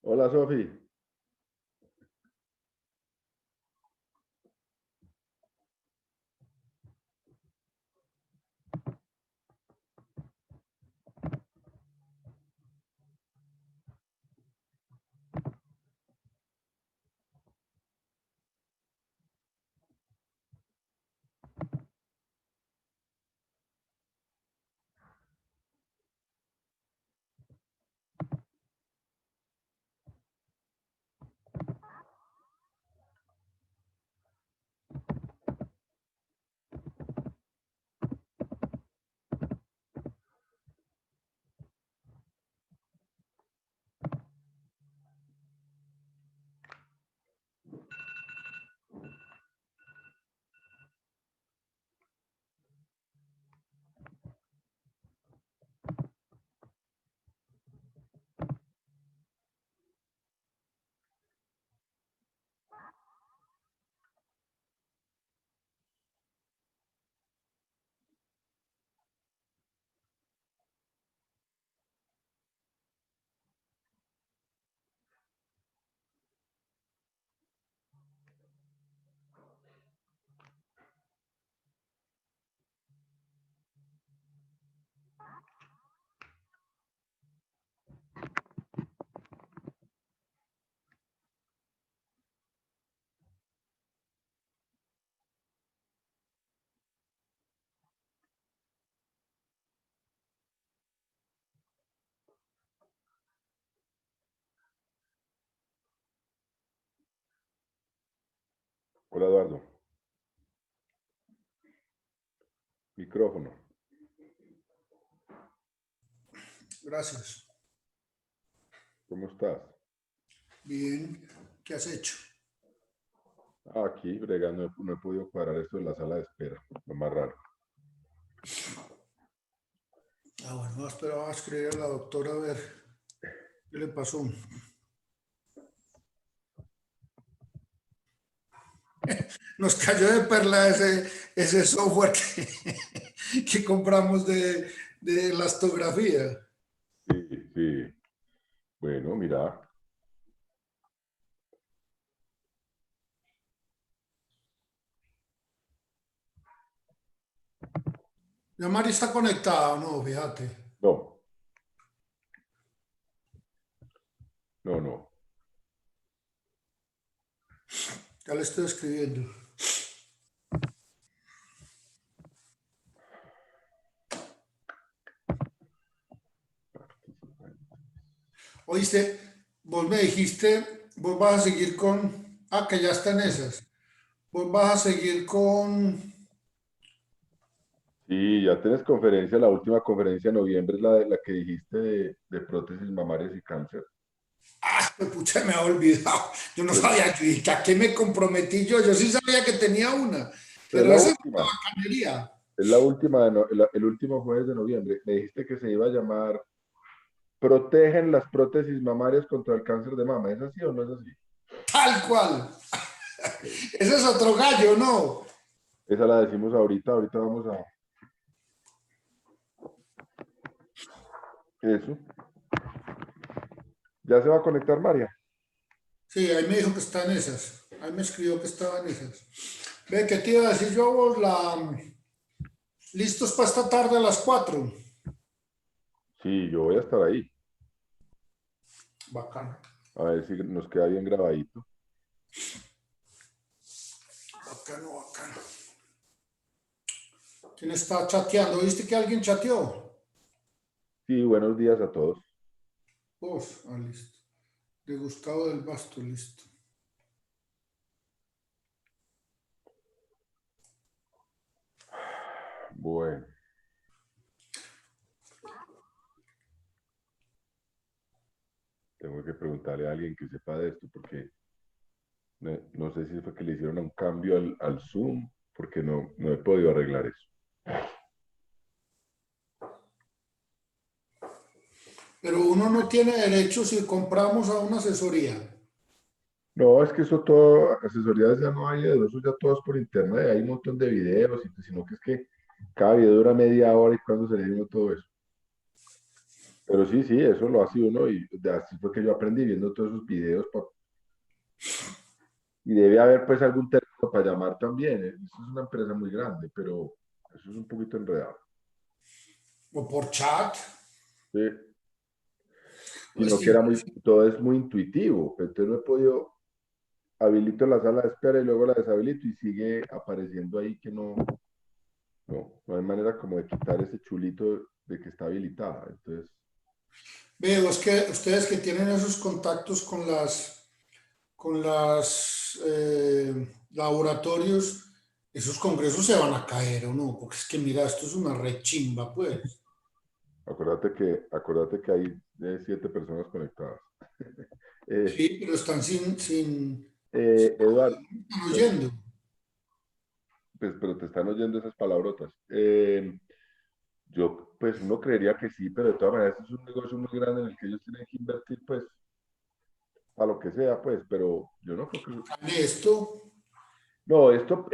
Hola, Sofi. Hola, Eduardo. Micrófono. Gracias. ¿Cómo estás? Bien. ¿Qué has hecho? Aquí, bregando, no he podido cuadrar esto de la sala de espera. Lo más raro. Bueno, no esperaba escribir a la doctora a ver qué le pasó. Nos cayó de perla ese software que compramos de elastografía. Sí, sí. Bueno, mira. ¿La Mari está conectada o no? Fíjate. No, no, no. Ya le estoy escribiendo. Oíste, vos me dijiste, vos vas a seguir con... Ah, que ya está en esas. Vos vas a seguir con... Sí, ya tienes conferencia. La última conferencia de noviembre es la que dijiste de prótesis mamarias y cáncer. Ah, pues pucha, me ha olvidado. Yo no Es, sabía, yo dije, ¿a qué me comprometí yo? Yo sí sabía que tenía una, es pero la esa es una última. bacanería. Es la última, el último jueves de noviembre. Me dijiste que se iba a llamar Protegen las prótesis mamarias contra el cáncer de mama. ¿Es así o no es así? Tal cual. Ok. Ese es otro gallo, ¿no? Esa la decimos ahorita. Ahorita vamos a eso. ¿Ya se va a conectar María? Sí, ahí me dijo que está en esas. Ahí me escribió que estaba en esas. Ve, ¿qué te iba a decir yo? Vos, listos para esta tarde a las 4. Sí, yo voy a estar ahí. Bacano, A ver si nos queda bien grabadito. bacano, bacano. ¿Quién está chateando? ¿Viste que alguien chateó? Sí, buenos días a todos. Vos, listo. De Gustavo del Basto, listo. Bueno, tengo que preguntarle a alguien que sepa de esto, porque no sé si fue que le hicieron un cambio al Zoom, porque no he podido arreglar eso. Pero uno no tiene derecho si compramos a una asesoría. No, es que eso todo, asesorías ya no hay, de eso ya todo es por internet, hay un montón de videos, sino que es que cada video dura media hora y cuando se le dio todo eso. Pero sí, sí, eso lo hace uno y así fue que yo aprendí viendo todos esos videos. Y debe haber pues algún teléfono para llamar también. Eso es una empresa muy grande, pero eso es un poquito enredado. O por chat. Sí. Pues Sino que sí, todo es muy intuitivo. Entonces no he podido, habilito la sala de espera y luego la deshabilito y sigue apareciendo ahí que no hay manera como de quitar ese chulito de que está habilitada. Entonces, veo, es que ustedes que tienen esos contactos con las laboratorios, esos congresos se van a caer o no, porque es que mira, esto es una rechimba, pues. acuérdate que hay 7 personas conectadas. Eh, Sí, pero están sin, Eduardo, están pues, oyendo. pues, pero te están oyendo esas palabrotas. Yo, pues uno creería que sí, pero de todas maneras es un negocio muy grande en el que ellos tienen que invertir, pues, a lo que sea, pues, pero yo no creo que... Esto, No, esto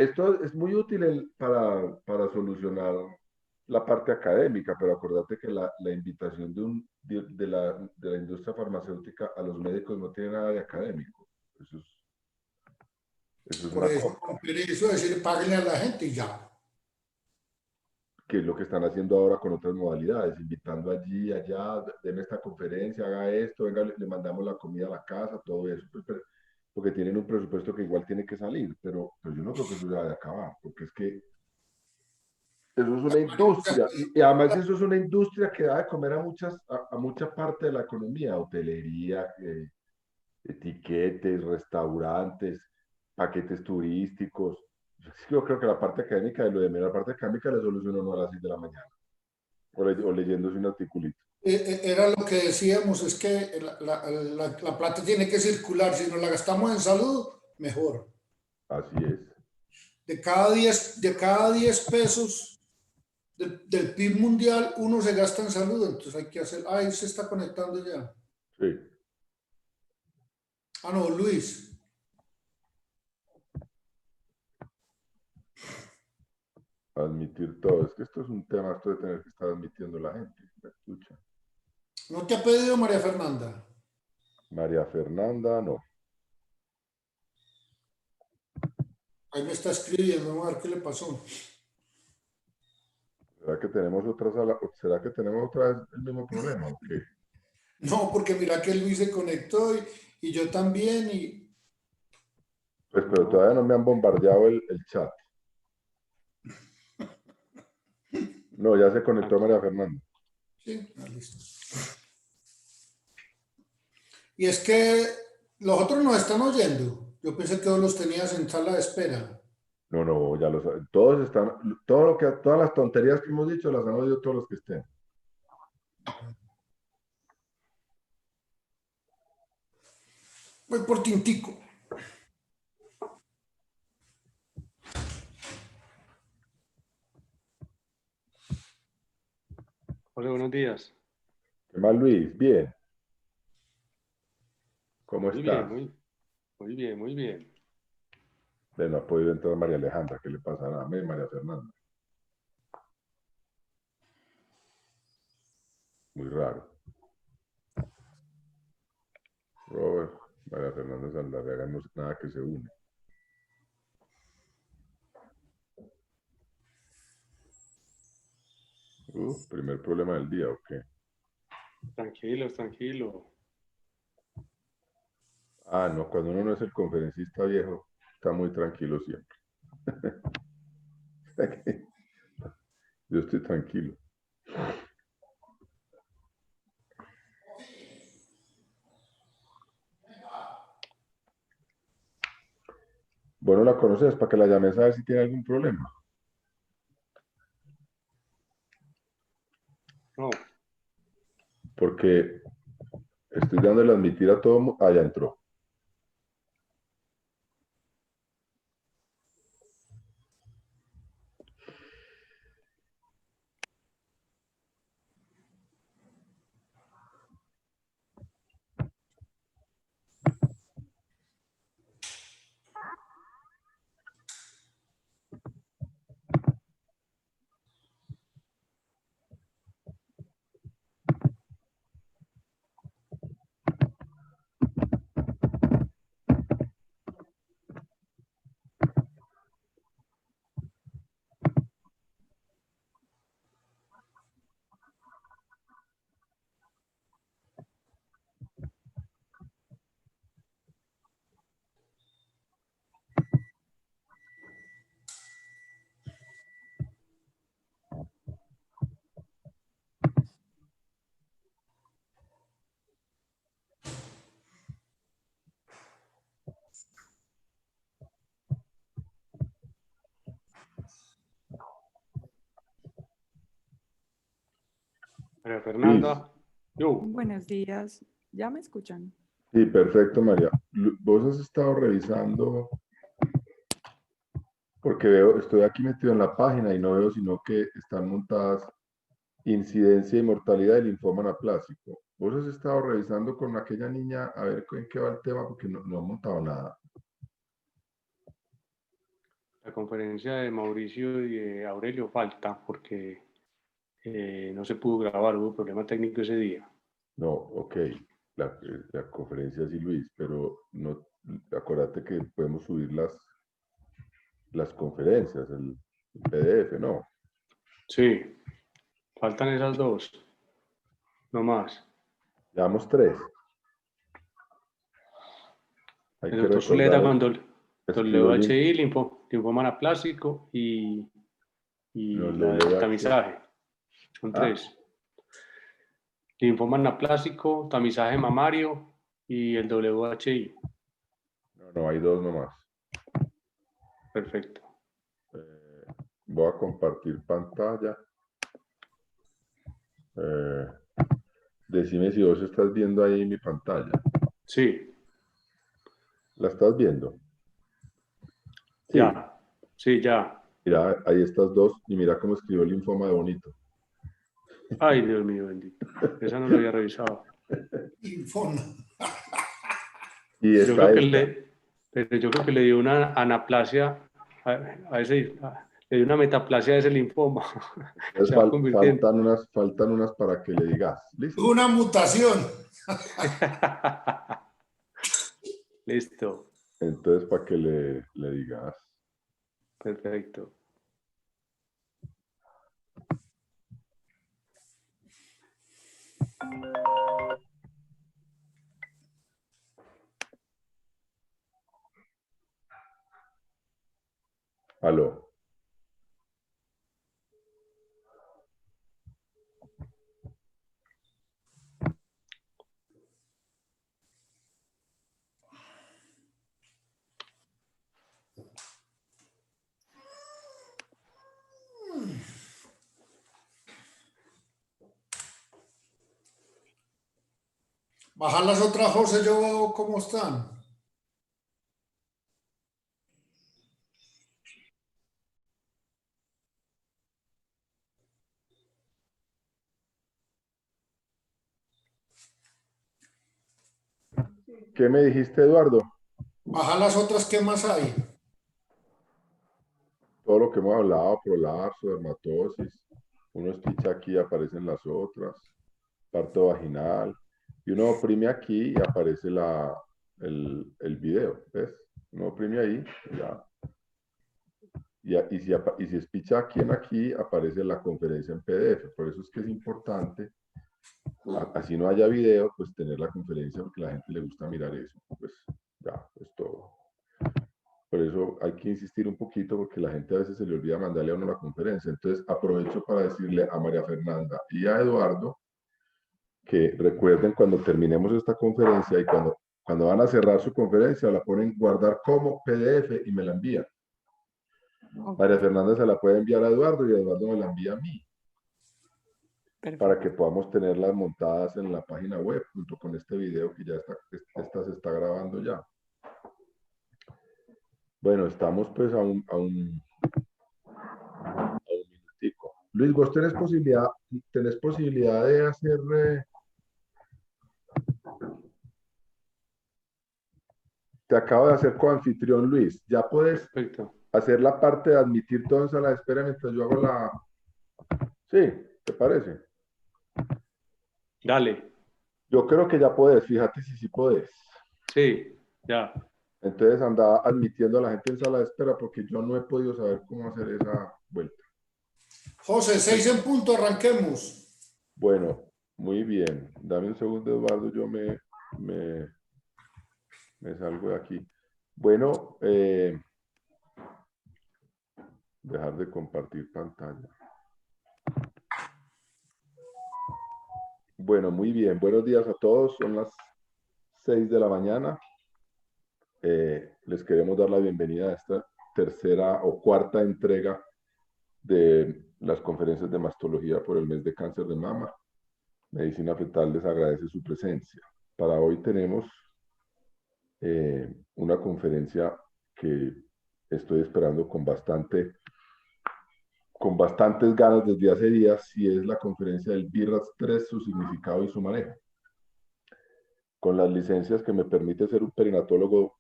es muy útil para solucionar la parte académica, pero acuérdate que la invitación de la industria farmacéutica a los médicos no tiene nada de académico. Eso es por una eso, compra, romper eso, decir, páguenle a la gente y ya. que es lo que están haciendo ahora con otras modalidades, invitando allí, allá, deme esta conferencia, haga esto, venga, le mandamos la comida a la casa, todo eso, pues, porque tienen un presupuesto que igual tiene que salir, pero yo no creo que eso se vaya a acabar, porque es que eso es una industria, y además eso es una industria que da de comer a mucha parte de la economía, hotelería, etiquetes, restaurantes, paquetes turísticos. Yo creo que la parte académica de lo de mí, la parte académica le soluciona uno a las 6 de la mañana. O leyéndose un articulito. Era lo que decíamos, es que la plata tiene que circular, si nos la gastamos en salud, mejor. Así es. De cada 10 pesos del PIB mundial, uno se gasta en salud, entonces hay que hacer, ahí se está conectando ya. Sí. Ah, no, Luis. Admitir todo. Es que esto es un tema, esto de tener que estar admitiendo la gente. ¿Me escucha? ¿No te ha pedido María Fernanda? María Fernanda, no. Ahí me está escribiendo, vamos a ver qué le pasó. ¿Será que tenemos otra sala? ¿Será que tenemos otra vez el mismo problema? ¿O qué? No, porque mira que Luis se conectó y yo también, y Pues, pero todavía no me han bombardeado el chat. No, ya se conectó Tranqui- María Fernanda. sí, listo. Y es que los otros nos están oyendo. Yo pensé que vos los tenías en sala de espera. No, no, ya lo saben. Todas las tonterías que hemos dicho las han oído todos los que estén. Voy por tintico. Hola, buenos días. ¿Qué más, Luis? Bien. ¿Cómo Muy bien, estás? muy bien, muy bien. No ha podido entrar María Alejandra. ¿Qué le pasa a mí, María Fernanda? Muy raro. Robert, María Fernanda Saldarriaga no es nada que se une. Primer problema del día, ¿o qué? Tranquilo, tranquilo. Ah, no, cuando uno no es el conferencista viejo, está muy tranquilo siempre. Yo estoy tranquilo. Bueno, la conoces para que la llames a ver si tiene algún problema. No, Porque estoy dándole a admitir a todo mundo. Ah, ya entró. María Luis. Fernanda. Yo. Buenos días. ¿Ya me escuchan? Sí, perfecto, María. Vos has estado revisando, porque veo, estoy aquí metido en la página y no veo sino que están montadas incidencia y mortalidad del linfoma anaplásico. Vos has estado revisando con aquella niña a ver en qué va el tema, porque no ha montado nada. La conferencia de Mauricio y de Aurelio falta porque no se pudo grabar, hubo problema técnico ese día. No, ok. La conferencia sí, Luis, pero no, acuérdate que podemos subir las conferencias, el PDF, ¿no? Sí, faltan esas dos, no más. Llevamos 3. Hay El que doctor Zuleta recordar, con escribió el WHI, linfoma anaplásico no, y el la del WH. tamizaje. Son Ah, 3. Linfoma anaplásico, tamizaje mamario y el WHI. no, hay 2 nomás. Perfecto. Voy a compartir pantalla. Decime si vos estás viendo ahí mi pantalla. Sí, ¿La estás viendo? Sí. ya. Sí, ya. Mira, ahí estas 2 y mira cómo escribió el linfoma de bonito. Ay, Dios mío, bendito. Esa no lo había revisado. Linfoma. Y Yo está creo que esta. pero yo creo que le dio una anaplasia le dio una metaplasia a ese linfoma. Entonces Se va convirtiendo. faltan unas para que le digas. ¿Listo? Una mutación. Listo. Entonces, para que le digas. Perfecto. Aló. Bajar las otras, José, yo veo cómo están. ¿Qué me dijiste, Eduardo? Bajar las otras, ¿qué más hay? Todo lo que hemos hablado, prolapso, dermatosis. Uno espicha aquí y aparecen las otras. Parto vaginal. Y uno oprime aquí y aparece el video. ¿Ves? Uno oprime ahí y ya. Y si espicha aquí en aquí, aparece la conferencia en PDF. Por eso es que es importante, así no haya video, pues tener la conferencia porque a la gente le gusta mirar eso. Pues Ya, es todo. Por eso hay que insistir un poquito porque la gente a veces se le olvida mandarle a uno la conferencia. Entonces aprovecho para decirle a María Fernanda y a Eduardo que recuerden cuando terminemos esta conferencia y cuando van a cerrar su conferencia la ponen guardar como PDF y me la envían. Ok, María Fernanda se la puede enviar a Eduardo y Eduardo me la envía a mí para perfecto. que podamos tenerlas montadas en la página web junto con este video que ya esta se está grabando ya. Bueno, estamos pues a un minutico. Luis, vos tenés posibilidad de hacer, te acabo de hacer coanfitrión, Luis. Ya puedes Perfecto. hacer la parte de admitir todo en sala de espera mientras yo hago la... Sí, ¿te parece? Dale. Yo creo que ya puedes, fíjate si sí puedes. Sí, ya. Entonces anda admitiendo a la gente en sala de espera porque yo no he podido saber cómo hacer esa vuelta. José, 6 en punto, arranquemos. Bueno, muy bien. Dame un segundo, Eduardo, me, me salgo de aquí. Bueno, dejar de compartir pantalla. Bueno, muy bien. Buenos días a todos. Son las 6 de la mañana. Les queremos dar la bienvenida a esta tercera o cuarta entrega de las conferencias de mastología por el mes de cáncer de mama. Medicina Fetal les agradece su presencia. Para hoy tenemos una conferencia que estoy esperando con bastantes ganas desde hace días y es la conferencia del BIRAS-3, su significado y su manejo. Con las licencias que me permite ser un perinatólogo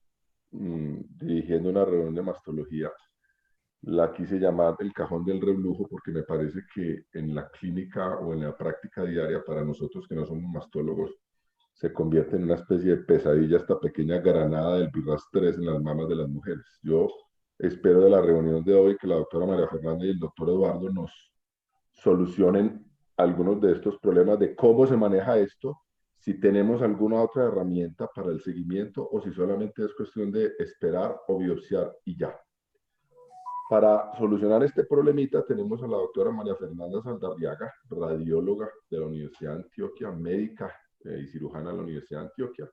dirigiendo una reunión de mastología, la quise llamar el cajón del reblujo porque me parece que en la clínica o en la práctica diaria para nosotros que no somos mastólogos se convierte en una especie de pesadilla esta pequeña granada del BIRAS-3 en las mamas de las mujeres. Yo espero de la reunión de hoy que la doctora María Fernanda y el doctor Eduardo nos solucionen algunos de estos problemas de cómo se maneja esto, si tenemos alguna otra herramienta para el seguimiento o si solamente es cuestión de esperar o biopsiar y ya. Para solucionar este problemita tenemos a la doctora María Fernanda Saldarriaga, radióloga de la Universidad de Antioquia, médica y cirujana de la Universidad de Antioquia.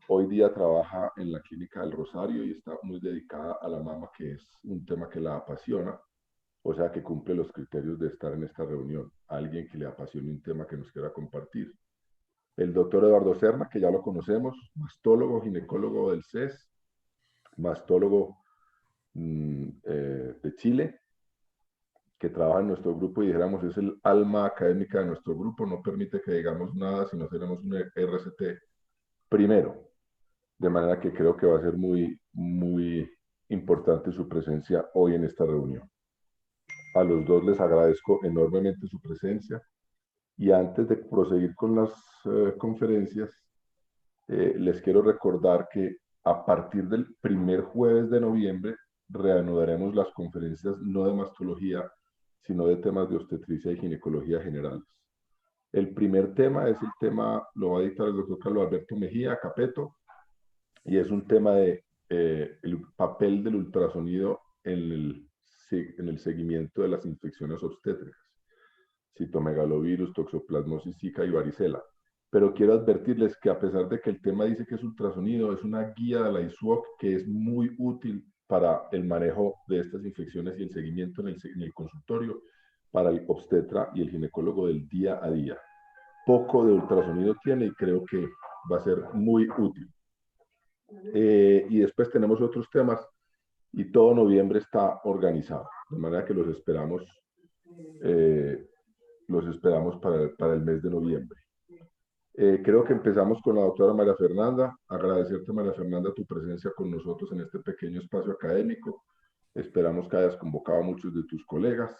Hoy día trabaja en la Clínica del Rosario y está muy dedicada a la mama, que es un tema que la apasiona, o sea que cumple los criterios de estar en esta reunión. Alguien que le apasione un tema que nos quiera compartir. El doctor Eduardo Serna, que ya lo conocemos, mastólogo, ginecólogo del CES, mastólogo de Chile, que trabaja en nuestro grupo y dijéramos es el alma académica de nuestro grupo, no permite que digamos nada si no tenemos un RCT primero, de manera que creo que va a ser muy importante su presencia hoy en esta reunión. A los dos les agradezco enormemente su presencia y antes de proseguir con las conferencias, les quiero recordar que a partir del primer jueves de noviembre reanudaremos las conferencias no de mastología, sino de temas de obstetricia y ginecología generales. El primer tema es el tema, lo va a dictar el doctor Carlos Alberto Mejía Capeto, y es un tema de el papel del ultrasonido en el seguimiento de las infecciones obstétricas, citomegalovirus, toxoplasmosis zika y varicela. Pero quiero advertirles que a pesar de que el tema dice que es ultrasonido, es una guía de la ISUOC que es muy útil para el manejo de estas infecciones y el seguimiento en el consultorio para el obstetra y el ginecólogo del día a día. Poco de ultrasonido tiene y creo que va a ser muy útil. Y después tenemos otros temas y todo noviembre está organizado, de manera que los esperamos para el mes de noviembre. Creo que empezamos con la doctora María Fernanda. Agradecerte, María Fernanda, tu presencia con nosotros en este pequeño espacio académico. Esperamos que hayas convocado a muchos de tus colegas.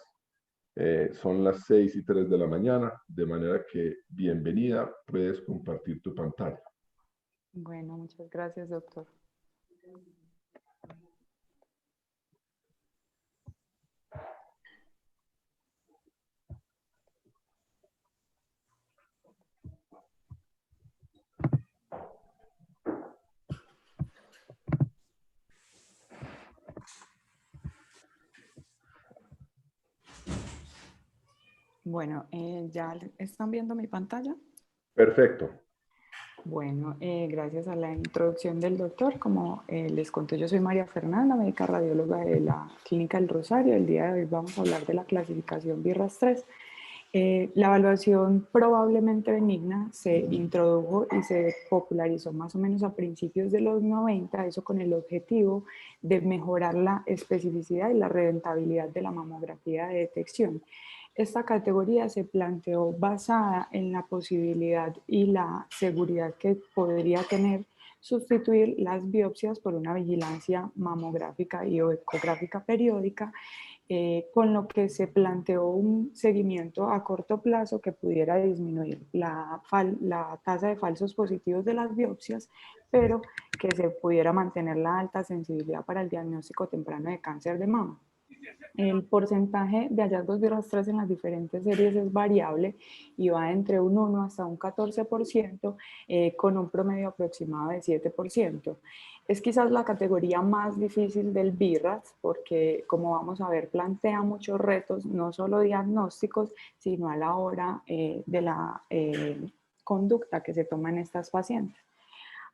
Son las 6:03 de la mañana, de manera que bienvenida, puedes compartir tu pantalla. Bueno, muchas gracias, doctor. Bueno, ¿ya están viendo mi pantalla? Perfecto. Bueno, gracias a la introducción del doctor, como les conté, yo soy María Fernanda, médica radióloga de la Clínica del Rosario. El día de hoy vamos a hablar de la clasificación BIRAS 3. La evaluación probablemente benigna se introdujo y se popularizó más o menos a principios de los 90, eso con el objetivo de mejorar la especificidad y la rentabilidad de la mamografía de detección. Esta categoría se planteó basada en la posibilidad y la seguridad que podría tener sustituir las biopsias por una vigilancia mamográfica y o ecográfica periódica, con lo que se planteó un seguimiento a corto plazo que pudiera disminuir la tasa de falsos positivos de las biopsias, pero que se pudiera mantener la alta sensibilidad para el diagnóstico temprano de cáncer de mama. El porcentaje de hallazgos BIRAS 3 en las diferentes series es variable y va entre un 1 hasta un 14%, con un promedio aproximado de 7%. Es quizás la categoría más difícil del BIRAS porque, como vamos a ver, plantea muchos retos, no solo diagnósticos, sino a la hora de la conducta que se toma en estas pacientes.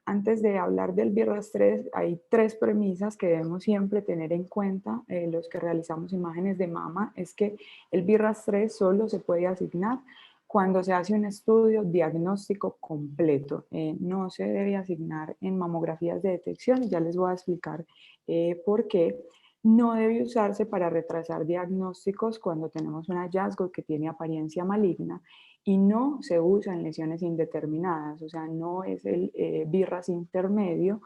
Antes de hablar del BIRAS 3, hay tres premisas que debemos siempre tener en cuenta los que realizamos imágenes de mama. Es que el BIRAS 3 solo se puede asignar cuando se hace un estudio diagnóstico completo. No se debe asignar en mamografías de detección, y ya les voy a explicar por qué. No debe usarse para retrasar diagnósticos cuando tenemos un hallazgo que tiene apariencia maligna, y no se usa en lesiones indeterminadas, o sea, no es el BIRAS intermedio,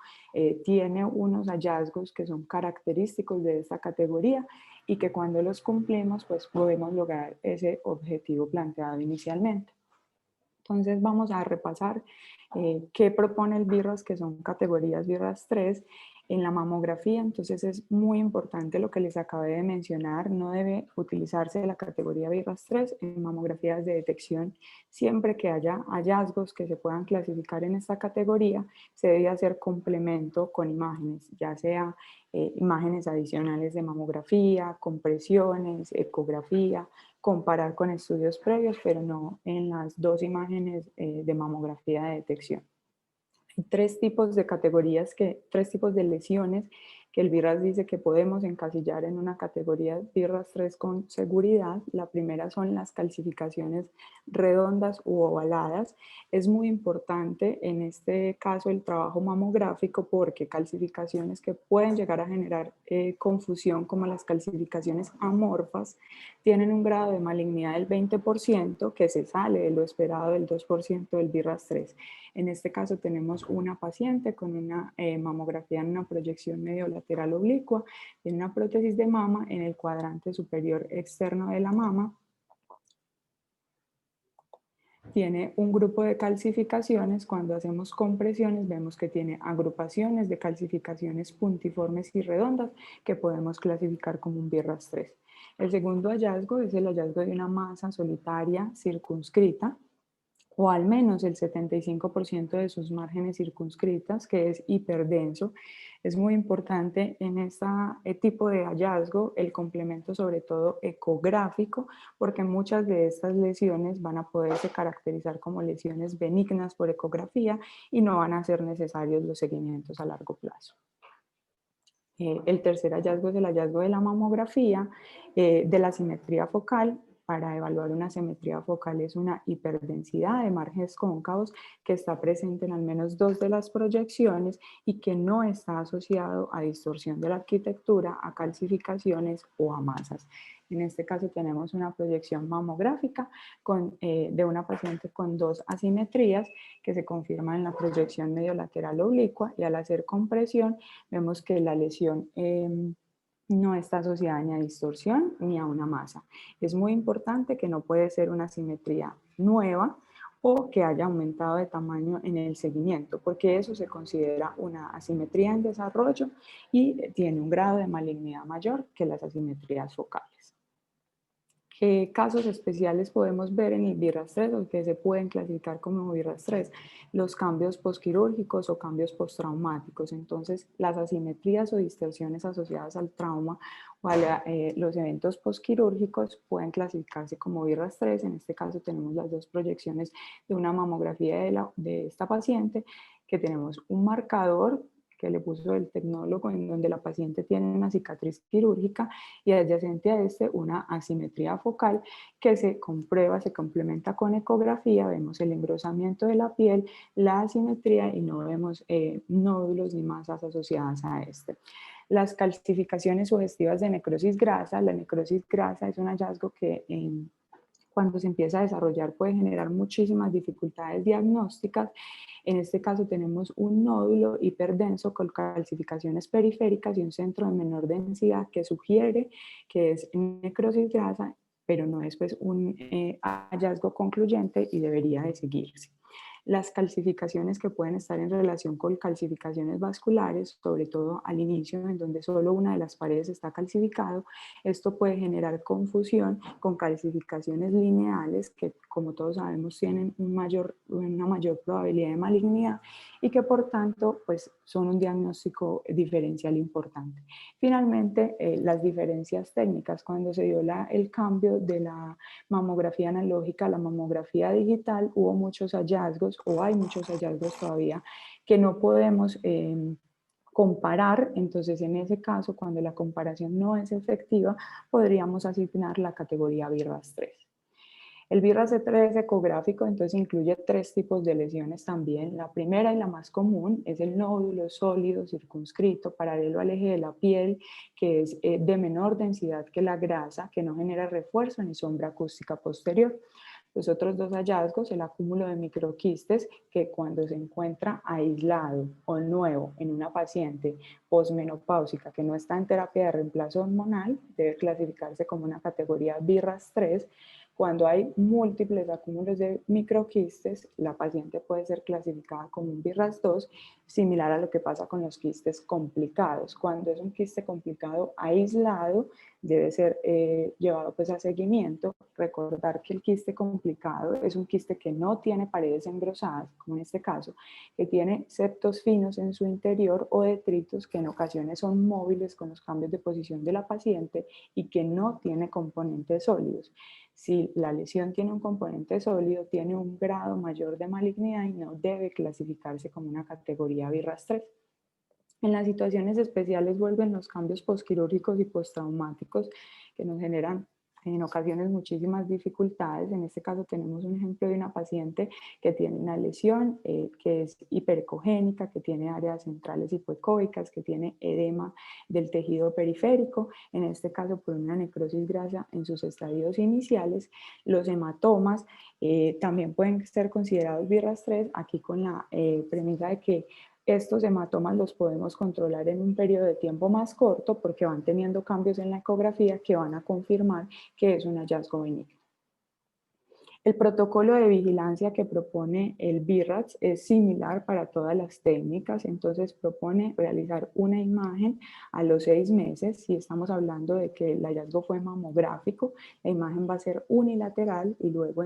tiene unos hallazgos que son característicos de esta categoría y que cuando los cumplimos, pues podemos lograr ese objetivo planteado inicialmente. Entonces vamos a repasar qué propone el BIRAS, que son categorías BIRAS 3 en la mamografía. Entonces es muy importante lo que les acabé de mencionar, no debe utilizarse la categoría BIRAS 3 en mamografías de detección. Siempre que haya hallazgos que se puedan clasificar en esta categoría, se debe hacer complemento con imágenes, ya sea imágenes adicionales de mamografía, compresiones, ecografía, comparar con estudios previos, pero no en las dos imágenes de mamografía de detección. Hay tres tipos de categorías, tres tipos de lesiones que el BIRAS dice que podemos encasillar en una categoría BIRAS 3 con seguridad. La primera son las calcificaciones redondas u ovaladas. Es muy importante en este caso el trabajo mamográfico porque calcificaciones que pueden llegar a generar confusión, como las calcificaciones amorfas, tienen un grado de malignidad del 20% que se sale de lo esperado del 2% del BIRAS 3. En este caso tenemos una paciente con una mamografía en una proyección medio lateral oblicua, tiene una prótesis de mama en el cuadrante superior externo de la mama, tiene un grupo de calcificaciones. Cuando hacemos compresiones vemos que tiene agrupaciones de calcificaciones puntiformes y redondas que podemos clasificar como un BIRAS 3. El segundo hallazgo es el hallazgo de una masa solitaria circunscrita, o al menos el 75% de sus márgenes circunscritas, que es hiperdenso. Es muy importante en este tipo de hallazgo el complemento, sobre todo ecográfico, porque muchas de estas lesiones van a poderse caracterizar como lesiones benignas por ecografía y no van a ser necesarios los seguimientos a largo plazo. El tercer hallazgo es el hallazgo de la mamografía, de la simetría focal. Para evaluar una simetría focal es una hiperdensidad de márgenes cóncavos que está presente en al menos dos de las proyecciones y que no está asociado a distorsión de la arquitectura, a calcificaciones o a masas. En este caso tenemos una proyección mamográfica de una paciente con dos asimetrías que se confirman en la proyección medio lateral oblicua, y al hacer compresión vemos que la lesión no está asociada ni a distorsión ni a una masa. Es muy importante que no puede ser una simetría nueva o que haya aumentado de tamaño en el seguimiento, porque eso se considera una asimetría en desarrollo y tiene un grado de malignidad mayor que las asimetrías focales. ¿Qué casos especiales podemos ver en el BIRAS-3 o que se pueden clasificar como BIRAS-3? Los cambios postquirúrgicos o cambios postraumáticos. Entonces, las asimetrías o distorsiones asociadas al trauma o a los eventos postquirúrgicos pueden clasificarse como BIRAS-3. En este caso tenemos las dos proyecciones de una mamografía de esta paciente, que tenemos un marcador que le puso el tecnólogo en donde la paciente tiene una cicatriz quirúrgica y adyacente a este una asimetría focal que se comprueba, se complementa con ecografía, vemos el engrosamiento de la piel, la asimetría y no vemos nódulos ni masas asociadas a este. Las calcificaciones sugestivas de necrosis grasa, la necrosis grasa es un hallazgo que cuando se empieza a desarrollar puede generar muchísimas dificultades diagnósticas. En este caso tenemos un nódulo hiperdenso con calcificaciones periféricas y un centro de menor densidad que sugiere que es necrosis grasa, pero no es pues un hallazgo concluyente y debería de seguirse. Las calcificaciones que pueden estar en relación con calcificaciones vasculares, sobre todo al inicio, en donde solo una de las paredes está calcificado, esto puede generar confusión con calcificaciones lineales que, como todos sabemos, tienen una mayor probabilidad de malignidad y que por tanto pues, son un diagnóstico diferencial importante. Finalmente, las diferencias técnicas. Cuando se dio el cambio de la mamografía analógica a la mamografía digital, hubo muchos hallazgos, o hay muchos hallazgos todavía, que no podemos comparar. Entonces, en ese caso, cuando la comparación no es efectiva, podríamos asignar la categoría BIRAS-3. El BIRAS-3 ecográfico entonces incluye tres tipos de lesiones también. La primera y la más común es el nódulo sólido circunscrito paralelo al eje de la piel, que es de menor densidad que la grasa, que no genera refuerzo ni sombra acústica posterior. Los otros dos hallazgos, el acúmulo de microquistes, que cuando se encuentra aislado o nuevo en una paciente posmenopáusica que no está en terapia de reemplazo hormonal, debe clasificarse como una categoría BIRAS-3. Cuando hay múltiples acúmulos de microquistes, la paciente puede ser clasificada como un BIRAS-2, similar a lo que pasa con los quistes complicados. Cuando es un quiste complicado aislado, debe ser llevado pues a seguimiento. Recordar que el quiste complicado es un quiste que no tiene paredes engrosadas, como en este caso, que tiene septos finos en su interior o detritos que en ocasiones son móviles con los cambios de posición de la paciente y que no tiene componentes sólidos. Si la lesión tiene un componente sólido, tiene un grado mayor de malignidad y no debe clasificarse como una categoría BIRAS-3. En las situaciones especiales vuelven los cambios postquirúrgicos y postraumáticos que nos generan en ocasiones muchísimas dificultades. En este caso tenemos un ejemplo de una paciente que tiene una lesión que es hiperecogénica, que tiene áreas centrales hipoecóicas, que tiene edema del tejido periférico, en este caso por una necrosis grasa en sus estadios iniciales. Los hematomas también pueden ser considerados BIRAS-3, aquí con la premisa de que estos hematomas los podemos controlar en un periodo de tiempo más corto porque van teniendo cambios en la ecografía que van a confirmar que es un hallazgo benigno. El protocolo de vigilancia que propone el BIRAS es similar para todas las técnicas, entonces propone realizar una imagen a los 6 meses. Si estamos hablando de que el hallazgo fue mamográfico, la imagen va a ser unilateral y luego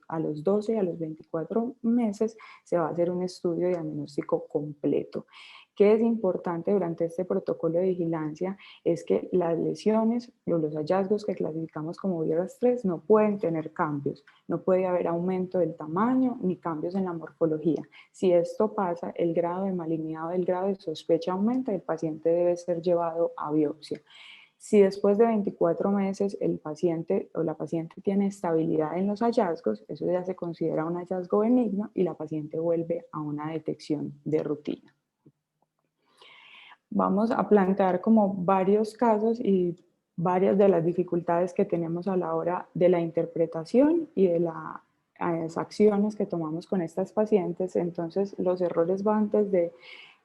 a los 12 y a los 24 meses se va a hacer un estudio diagnóstico completo. ¿Qué es importante durante este protocolo de vigilancia? Es que las lesiones o los hallazgos que clasificamos como BIRAS-3 no pueden tener cambios, no puede haber aumento del tamaño ni cambios en la morfología. Si esto pasa, el grado de malignidad o el grado de sospecha aumenta y el paciente debe ser llevado a biopsia. Si después de 24 meses el paciente o la paciente tiene estabilidad en los hallazgos, eso ya se considera un hallazgo benigno y la paciente vuelve a una detección de rutina. Vamos a plantear como varios casos y varias de las dificultades que tenemos a la hora de la interpretación y de las acciones que tomamos con estas pacientes. Entonces, los errores van desde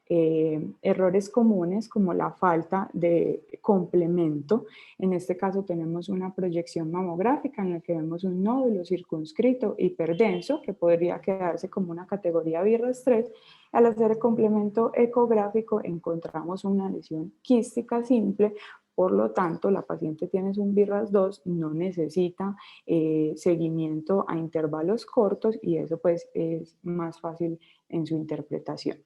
errores comunes como la falta de complemento. En este caso tenemos una proyección mamográfica en la que vemos un nódulo circunscrito hiperdenso que podría quedarse como una categoría BIRAS-3. Al hacer el complemento ecográfico encontramos una lesión quística simple Por lo tanto, la paciente tiene un BIRAS 2, no necesita seguimiento a intervalos cortos y eso pues es más fácil en su interpretación.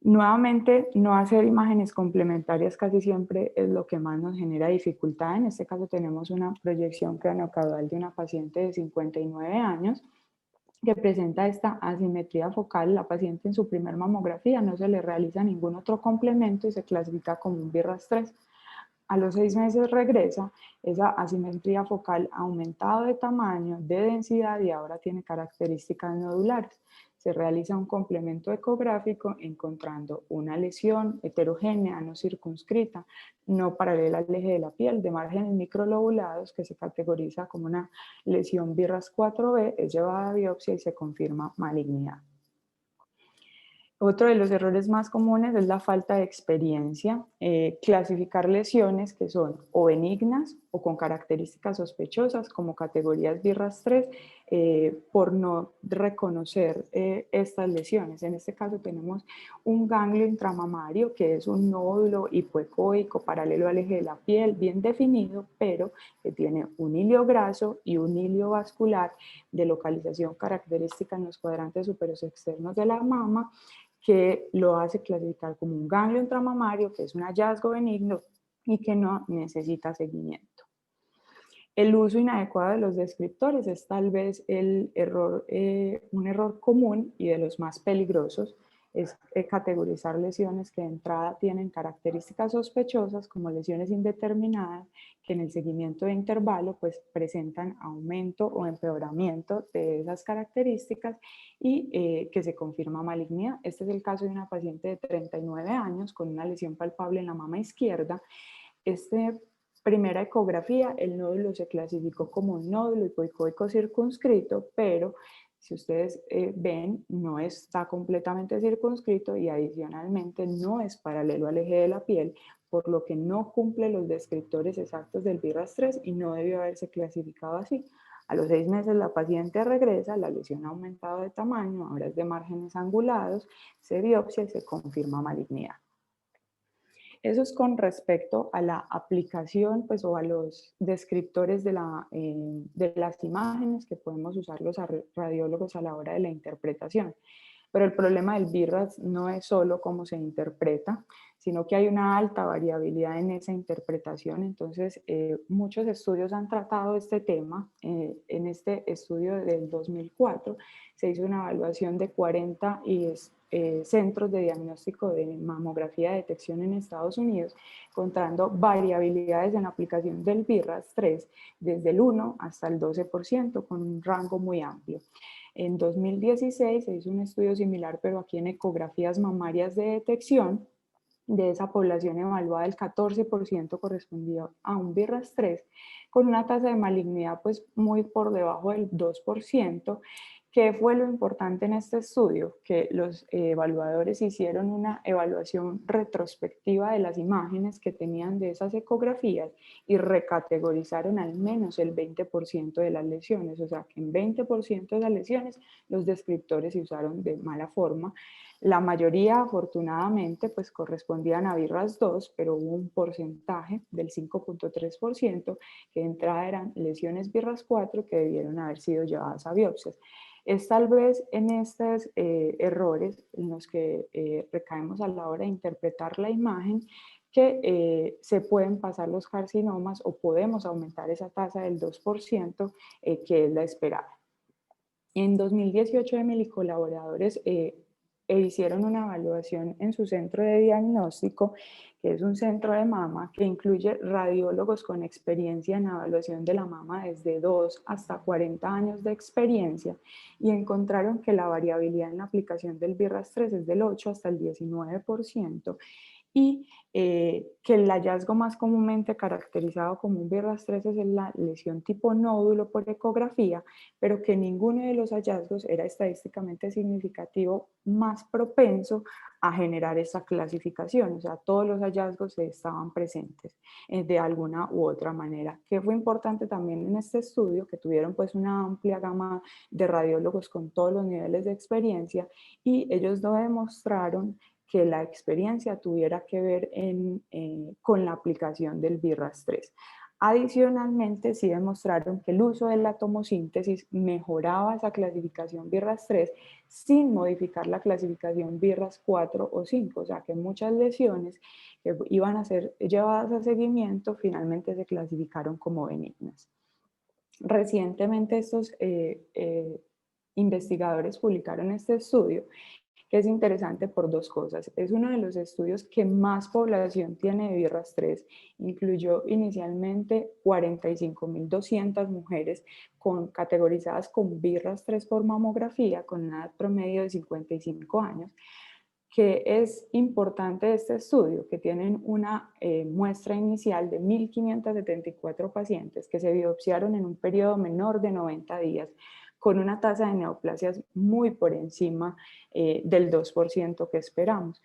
Nuevamente, no hacer imágenes complementarias casi siempre es lo que más nos genera dificultad. En este caso tenemos una proyección craneocaudal de una paciente de 59 años que presenta esta asimetría focal. La paciente en su primer mamografía no se le realiza ningún otro complemento y se clasifica como un BIRAS 3. A los 6 meses regresa, esa asimetría focal ha aumentado de tamaño, de densidad y ahora tiene características nodulares. Se realiza un complemento ecográfico encontrando una lesión heterogénea, no circunscrita, no paralela al eje de la piel, de márgenes microlobulados, que se categoriza como una lesión BIRAS 4B, es llevada a biopsia y se confirma malignidad. Otro de los errores más comunes es la falta de experiencia, clasificar lesiones que son o benignas o con características sospechosas como categorías BIRAS 3 por no reconocer estas lesiones. En este caso tenemos un ganglio intramamario que es un nódulo hipoecoico paralelo al eje de la piel bien definido, pero que tiene un hilio graso y un hilio vascular de localización característica en los cuadrantes superiores externos de la mama, que lo hace clasificar como un ganglio intramamario, que es un hallazgo benigno y que no necesita seguimiento. El uso inadecuado de los descriptores es tal vez un error común y de los más peligrosos, es categorizar lesiones que de entrada tienen características sospechosas como lesiones indeterminadas que en el seguimiento de intervalo pues presentan aumento o empeoramiento de esas características y que se confirma malignidad. Este es el caso de una paciente de 39 años con una lesión palpable en la mama izquierda. Primera ecografía, el nódulo se clasificó como un nódulo hipoecoico circunscrito, pero si ustedes ven, no está completamente circunscrito y adicionalmente no es paralelo al eje de la piel, por lo que no cumple los descriptores exactos del BIRAS 3 y no debió haberse clasificado así. A los 6 meses la paciente regresa, la lesión ha aumentado de tamaño, ahora es de márgenes angulados, se biopsia y se confirma malignidad. Eso es con respecto a la aplicación pues, o a los descriptores de las imágenes que podemos usar los radiólogos a la hora de la interpretación. Pero el problema del BIRAS no es solo cómo se interpreta, sino que hay una alta variabilidad en esa interpretación. Entonces, muchos estudios han tratado este tema. En este estudio del 2004 se hizo una evaluación de 40 centros de diagnóstico de mamografía de detección en Estados Unidos, encontrando variabilidades en la aplicación del BIRAS 3 desde el 1 hasta el 12%, con un rango muy amplio. En 2016 se hizo un estudio similar, pero aquí en ecografías mamarias de detección. De esa población evaluada, el 14% correspondía a un BIRAS 3, con una tasa de malignidad pues muy por debajo del 2%. ¿Qué fue lo importante en este estudio? Que los evaluadores hicieron una evaluación retrospectiva de las imágenes que tenían de esas ecografías y recategorizaron al menos el 20% de las lesiones, o sea que en 20% de las lesiones los descriptores se usaron de mala forma. La mayoría, afortunadamente, pues correspondían a BIRAS 2, pero hubo un porcentaje del 5.3% que de entrada eran lesiones BIRAS 4 que debieron haber sido llevadas a biopsias. Es tal vez en estos errores en los que recaemos a la hora de interpretar la imagen que se pueden pasar los carcinomas o podemos aumentar esa tasa del 2% que es la esperada. En 2018, Emily y colaboradores hicieron una evaluación en su centro de diagnóstico, que es un centro de mama que incluye radiólogos con experiencia en evaluación de la mama desde 2 hasta 40 años de experiencia, y encontraron que la variabilidad en la aplicación del BIRAS 3 es del 8 hasta el 19%, y que el hallazgo más comúnmente caracterizado como un BIRAS 3 es la lesión tipo nódulo por ecografía, pero que ninguno de los hallazgos era estadísticamente significativo más propenso a generar esa clasificación. O sea, todos los hallazgos estaban presentes de alguna u otra manera. Que fue importante también en este estudio, que tuvieron pues una amplia gama de radiólogos con todos los niveles de experiencia, y ellos no demostraron que la experiencia tuviera que ver con la aplicación del BI-RAS-3. Adicionalmente, sí demostraron que el uso de la tomosíntesis mejoraba esa clasificación BI-RAS-3 sin modificar la clasificación BI-RAS-4 o 5, o sea que muchas lesiones que iban a ser llevadas a seguimiento finalmente se clasificaron como benignas. Recientemente estos investigadores publicaron este estudio, que es interesante por dos cosas. Es uno de los estudios que más población tiene de BI-RAS-3. Incluyó inicialmente 45.200 mujeres categorizadas con BI-RAS-3 por mamografía, con una edad promedio de 55 años. Que es importante este estudio, que tienen una muestra inicial de 1.574 pacientes que se biopsiaron en un periodo menor de 90 días, con una tasa de neoplasias muy por encima del 2% que esperamos.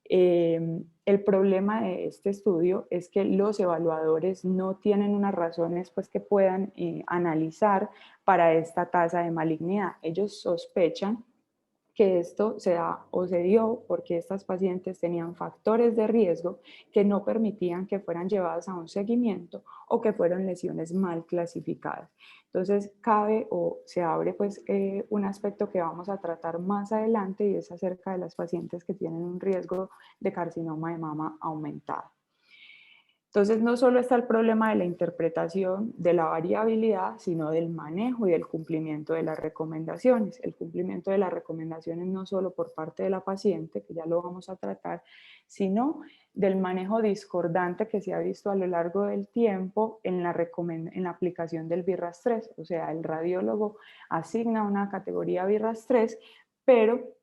El problema de este estudio es que los evaluadores no tienen unas razones pues, que puedan analizar para esta tasa de malignidad. Ellos sospechan que esto se da o se dio porque estas pacientes tenían factores de riesgo que no permitían que fueran llevadas a un seguimiento o que fueron lesiones mal clasificadas. Entonces cabe o se abre pues un aspecto que vamos a tratar más adelante, y es acerca de las pacientes que tienen un riesgo de carcinoma de mama aumentado. Entonces, no solo está el problema de la interpretación, de la variabilidad, sino del manejo y del cumplimiento de las recomendaciones. El cumplimiento de las recomendaciones no solo por parte de la paciente, que ya lo vamos a tratar, sino del manejo discordante que se ha visto a lo largo del tiempo en la aplicación del BI-RAS-3. O sea, el radiólogo asigna una categoría BI-RAS-3, pero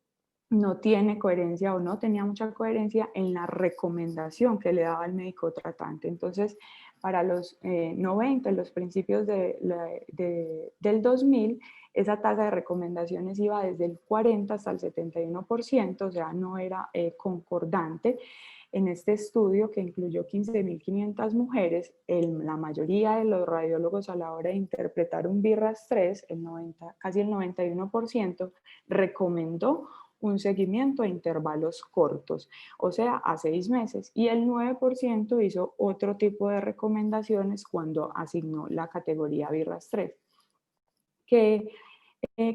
no tiene coherencia o no tenía mucha coherencia en la recomendación que le daba el médico tratante. Entonces, para los 90, en los principios del 2000, esa tasa de recomendaciones iba desde el 40 hasta el 71%, o sea, no era concordante. En este estudio, que incluyó 15.500 mujeres, la mayoría de los radiólogos a la hora de interpretar un BI-RAS-3, casi el 91%, recomendó un seguimiento a intervalos cortos, o sea, a 6 meses, y el 9% hizo otro tipo de recomendaciones cuando asignó la categoría BI-RAS-3. ¿Qué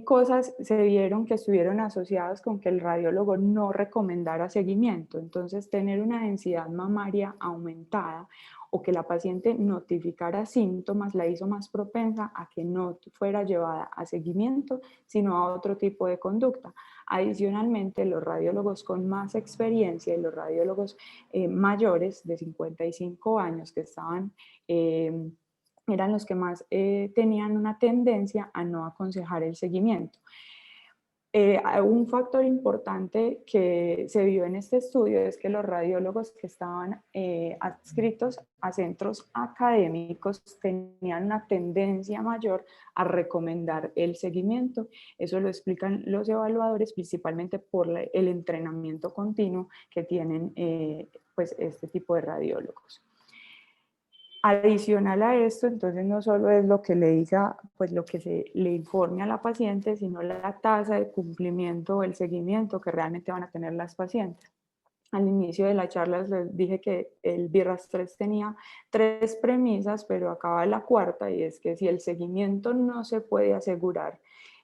cosas se vieron que estuvieron asociadas con que el radiólogo no recomendara seguimiento? Entonces, tener una densidad mamaria aumentada o que la paciente notificara síntomas la hizo más propensa a que no fuera llevada a seguimiento, sino a otro tipo de conducta. Adicionalmente, los radiólogos con más experiencia y los radiólogos mayores de 55 años que estaban eran los que más tenían una tendencia a no aconsejar el seguimiento. Un factor importante que se vio en este estudio es que los radiólogos que estaban adscritos a centros académicos tenían una tendencia mayor a recomendar el seguimiento. Eso lo explican los evaluadores, principalmente por el entrenamiento continuo que tienen pues este tipo de radiólogos. Adicional a esto, entonces no solo es lo que le diga, pues lo que se le informe a la paciente, sino la tasa de cumplimiento o el seguimiento que realmente van a tener las pacientes. Al inicio de la charla les dije que el BI-RAS-3 tenía 3 premisas, pero acaba la cuarta, y es que si el seguimiento no se puede asegurar,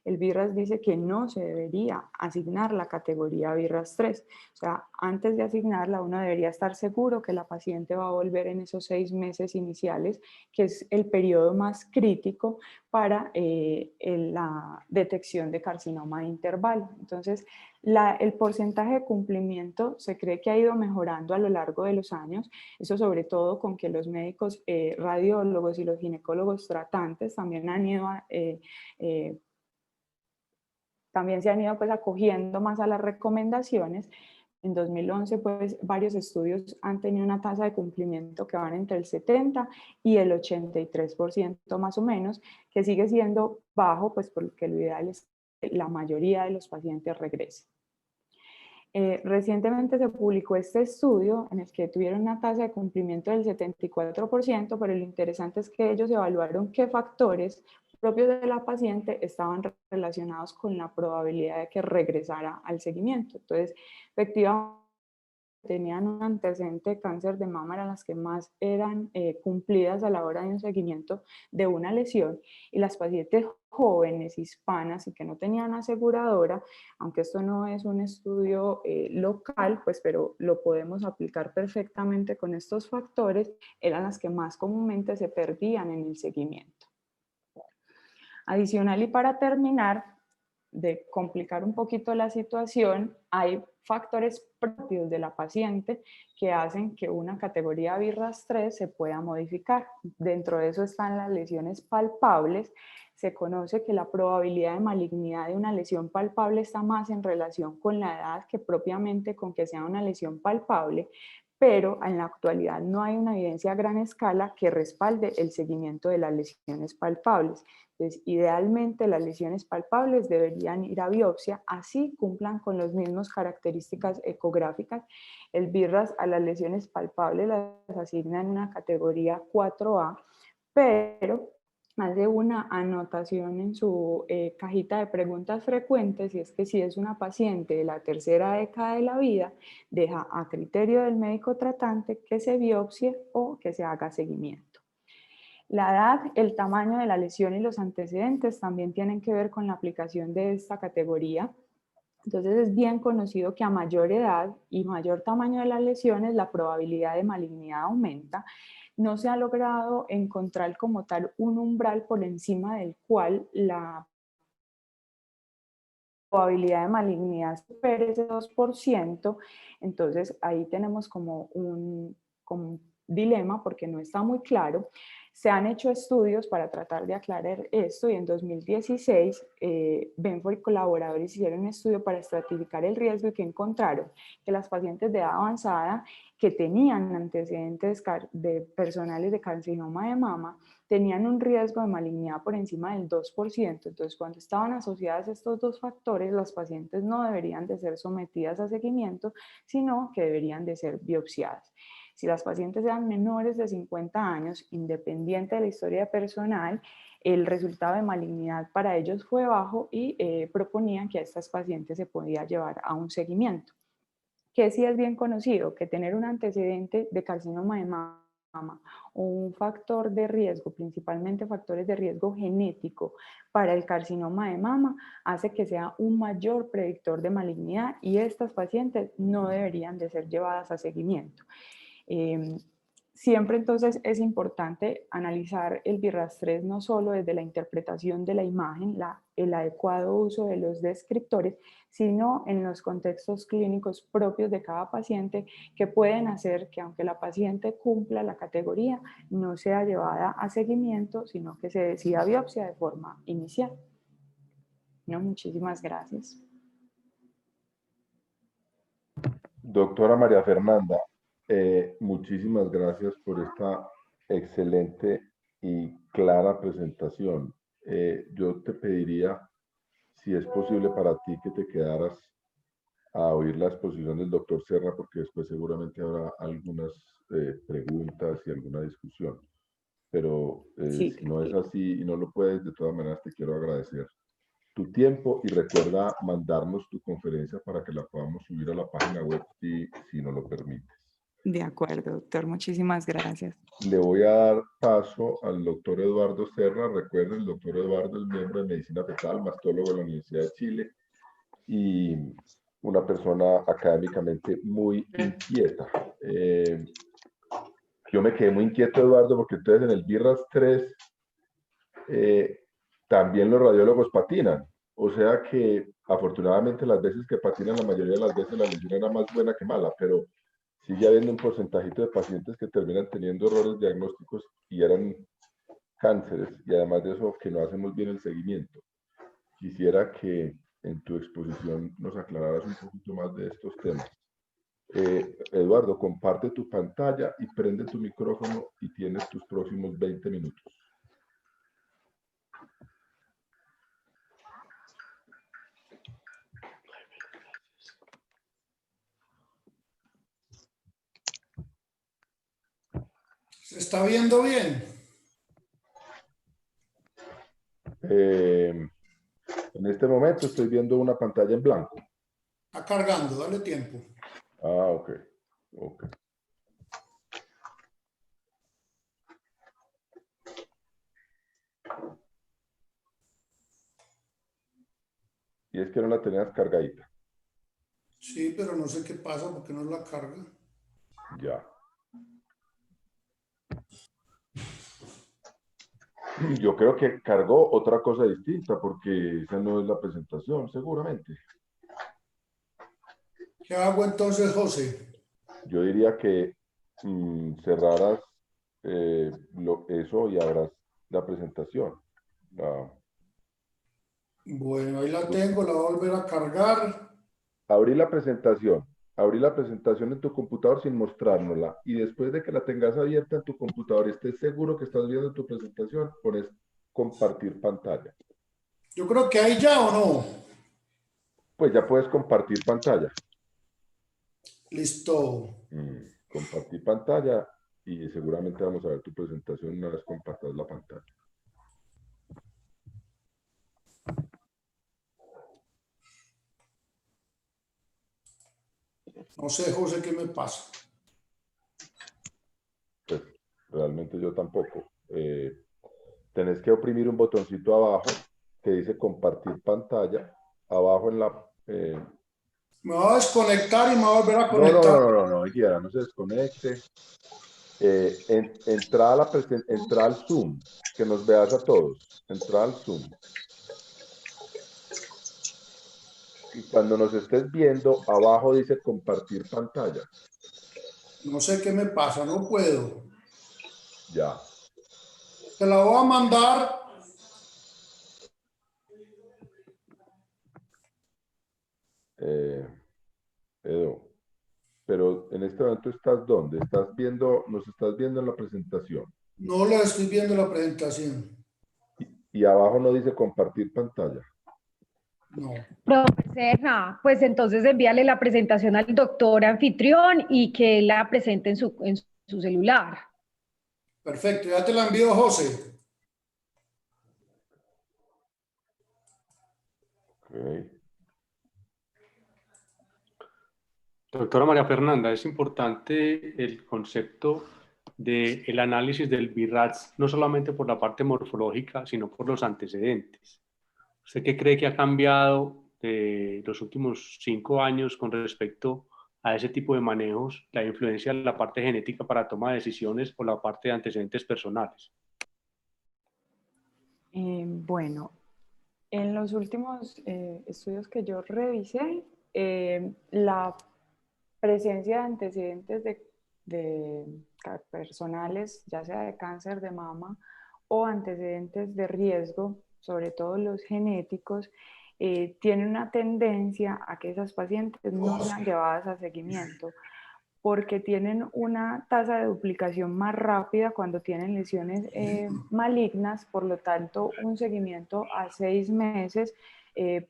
el BI-RAS dice que no se debería asignar la categoría BI-RAS-3. O sea, antes de asignarla, uno debería estar seguro que la paciente va a volver en esos 6 meses iniciales, que es el periodo más crítico para la detección de carcinoma de intervalo. Entonces, el porcentaje de cumplimiento se cree que ha ido mejorando a lo largo de los años, eso sobre todo con que los médicos radiólogos y los ginecólogos tratantes también también se han ido pues acogiendo más a las recomendaciones. En 2011 pues varios estudios han tenido una tasa de cumplimiento que van entre el 70 y el 83% más o menos, que sigue siendo bajo pues porque lo ideal es que la mayoría de los pacientes regresen. Recientemente se publicó este estudio en el que tuvieron una tasa de cumplimiento del 74%, pero lo interesante es que ellos evaluaron qué factores propios de la paciente estaban relacionados con la probabilidad de que regresara al seguimiento. Entonces, efectivamente, tenían un antecedente de cáncer de mama eran las que más eran cumplidas a la hora de un seguimiento de una lesión, y las pacientes jóvenes, hispanas y que no tenían aseguradora, aunque esto no es un estudio local, pues pero lo podemos aplicar perfectamente con estos factores, eran las que más comúnmente se perdían en el seguimiento. Adicional, y para terminar de complicar un poquito la situación, hay factores propios de la paciente que hacen que una categoría BIRAS 3 se pueda modificar. Dentro de eso están las lesiones palpables. Se conoce que la probabilidad de malignidad de una lesión palpable está más en relación con la edad que propiamente con que sea una lesión palpable, pero en la actualidad no hay una evidencia a gran escala que respalde el seguimiento de las lesiones palpables. Entonces, idealmente las lesiones palpables deberían ir a biopsia, así cumplan con las mismas características ecográficas. El BIRAS a las lesiones palpables las asigna en una categoría 4A, pero hace una anotación en su cajita de preguntas frecuentes, y es que si es una paciente de la tercera década de la vida, deja a criterio del médico tratante que se biopsie o que se haga seguimiento. La edad, el tamaño de la lesión y los antecedentes también tienen que ver con la aplicación de esta categoría. Entonces es bien conocido que a mayor edad y mayor tamaño de las lesiones, la probabilidad de malignidad aumenta. No se ha logrado encontrar como tal un umbral por encima del cual la probabilidad de malignidad supere ese 2%. Entonces ahí tenemos como un dilema porque no está muy claro. Se han hecho estudios para tratar de aclarar esto, y en 2016 Benford y colaboradores hicieron un estudio para estratificar el riesgo, y que encontraron que las pacientes de edad avanzada que tenían antecedentes de personales de carcinoma de mama tenían un riesgo de malignidad por encima del 2%. Entonces, cuando estaban asociadas estos dos factores, las pacientes no deberían de ser sometidas a seguimiento, sino que deberían de ser biopsiadas. Si las pacientes eran menores de 50 años, independiente de la historia personal, el resultado de malignidad para ellos fue bajo, y proponían que a estas pacientes se podía llevar a un seguimiento. Que sí es bien conocido que tener un antecedente de carcinoma de mama o un factor de riesgo, principalmente factores de riesgo genético para el carcinoma de mama, hace que sea un mayor predictor de malignidad, y estas pacientes no deberían de ser llevadas a seguimiento. Siempre entonces es importante analizar el BIRAS 3 no solo desde la interpretación de la imagen, el adecuado uso de los descriptores, sino en los contextos clínicos propios de cada paciente, que pueden hacer que, aunque la paciente cumpla la categoría, no sea llevada a seguimiento, sino que se decida biopsia de forma inicial. No, muchísimas gracias. Doctora María Fernanda, muchísimas gracias por esta excelente y clara presentación. Yo te pediría, si es posible para ti, que te quedaras a oír la exposición del doctor Serra, porque después seguramente habrá algunas preguntas y alguna discusión. Pero Sí, si no es así y no lo puedes, de todas maneras te quiero agradecer tu tiempo, y recuerda mandarnos tu conferencia para que la podamos subir a la página web si nos lo permites. de acuerdo, doctor. Muchísimas gracias. Le voy a dar paso al doctor Eduardo Serra. Recuerden, el doctor Eduardo es miembro de Medicina Fetal, mastólogo de la Universidad de Chile y una persona académicamente muy inquieta. Yo me quedé muy inquieto, Eduardo, porque entonces en el BIRAS 3 también los radiólogos patinan. O sea que afortunadamente las veces que patinan, la mayoría de las veces la lesión era más buena que mala, pero sigue habiendo un porcentajito de pacientes que terminan teniendo errores diagnósticos y eran cánceres, y además de eso que no hacemos bien el seguimiento. Quisiera que en tu exposición nos aclararas un poquito más de estos temas. Eduardo, comparte tu pantalla y prende tu micrófono, y tienes tus próximos 20 minutos. ¿Se está viendo bien? En este momento estoy viendo una pantalla en blanco. Está cargando, dale tiempo. Ah, ok. Ok. Y es que no la tenías cargadita. Sí, pero no sé qué pasa porque no la carga. Ya. Yo creo que cargó otra cosa distinta porque esa no es la presentación, seguramente. ¿Qué hago entonces, José? Yo diría que cerraras eso y abras la presentación. La- Bueno, ahí la tengo, la voy a volver a cargar. abrí la presentación. Abrí la presentación en tu computador sin mostrárnosla. Y después de que la tengas abierta en tu computador y estés seguro que estás viendo tu presentación, pones compartir pantalla. Yo creo que ahí ya o no. Pues ya puedes compartir pantalla. Listo. Compartir pantalla y seguramente vamos a ver tu presentación una vez compartas la pantalla. No sé, José, qué me pasa. Pues realmente yo tampoco. Tenés que oprimir un botoncito abajo que dice compartir pantalla. Abajo en la... Me voy a desconectar y me voy a volver a no, no, conectar. no, no, no, Guía, no se desconecte. Entra al Zoom, que nos veas a todos. Entra al Zoom. Y cuando nos estés viendo, abajo dice compartir pantalla. No sé qué me pasa, no puedo. Ya. Te la voy a mandar. Edo, pero en este momento estás ¿dónde? Estás viendo, nos estás viendo en la presentación. No la estoy viendo la presentación. Y abajo no dice compartir pantalla. No. Profe Serna, pues entonces envíale la presentación al doctor anfitrión y que él la presente en su celular. Perfecto, ya te la envío, José. Okay. Doctora María Fernanda, es importante el concepto del análisis del BIRATS, no solamente por la parte morfológica, sino por los antecedentes. ¿Usted qué cree que ha cambiado de los últimos 5 años con respecto a ese tipo de manejos, la influencia de la parte genética para toma de decisiones o la parte de antecedentes personales? Bueno, en los últimos estudios que yo revisé, la presencia de antecedentes de personales, ya sea de cáncer de mama o antecedentes de riesgo, sobre todo los genéticos, tiene una tendencia a que esas pacientes no sean llevadas a seguimiento porque tienen una tasa de duplicación más rápida cuando tienen lesiones malignas, por lo tanto un seguimiento a 6 meses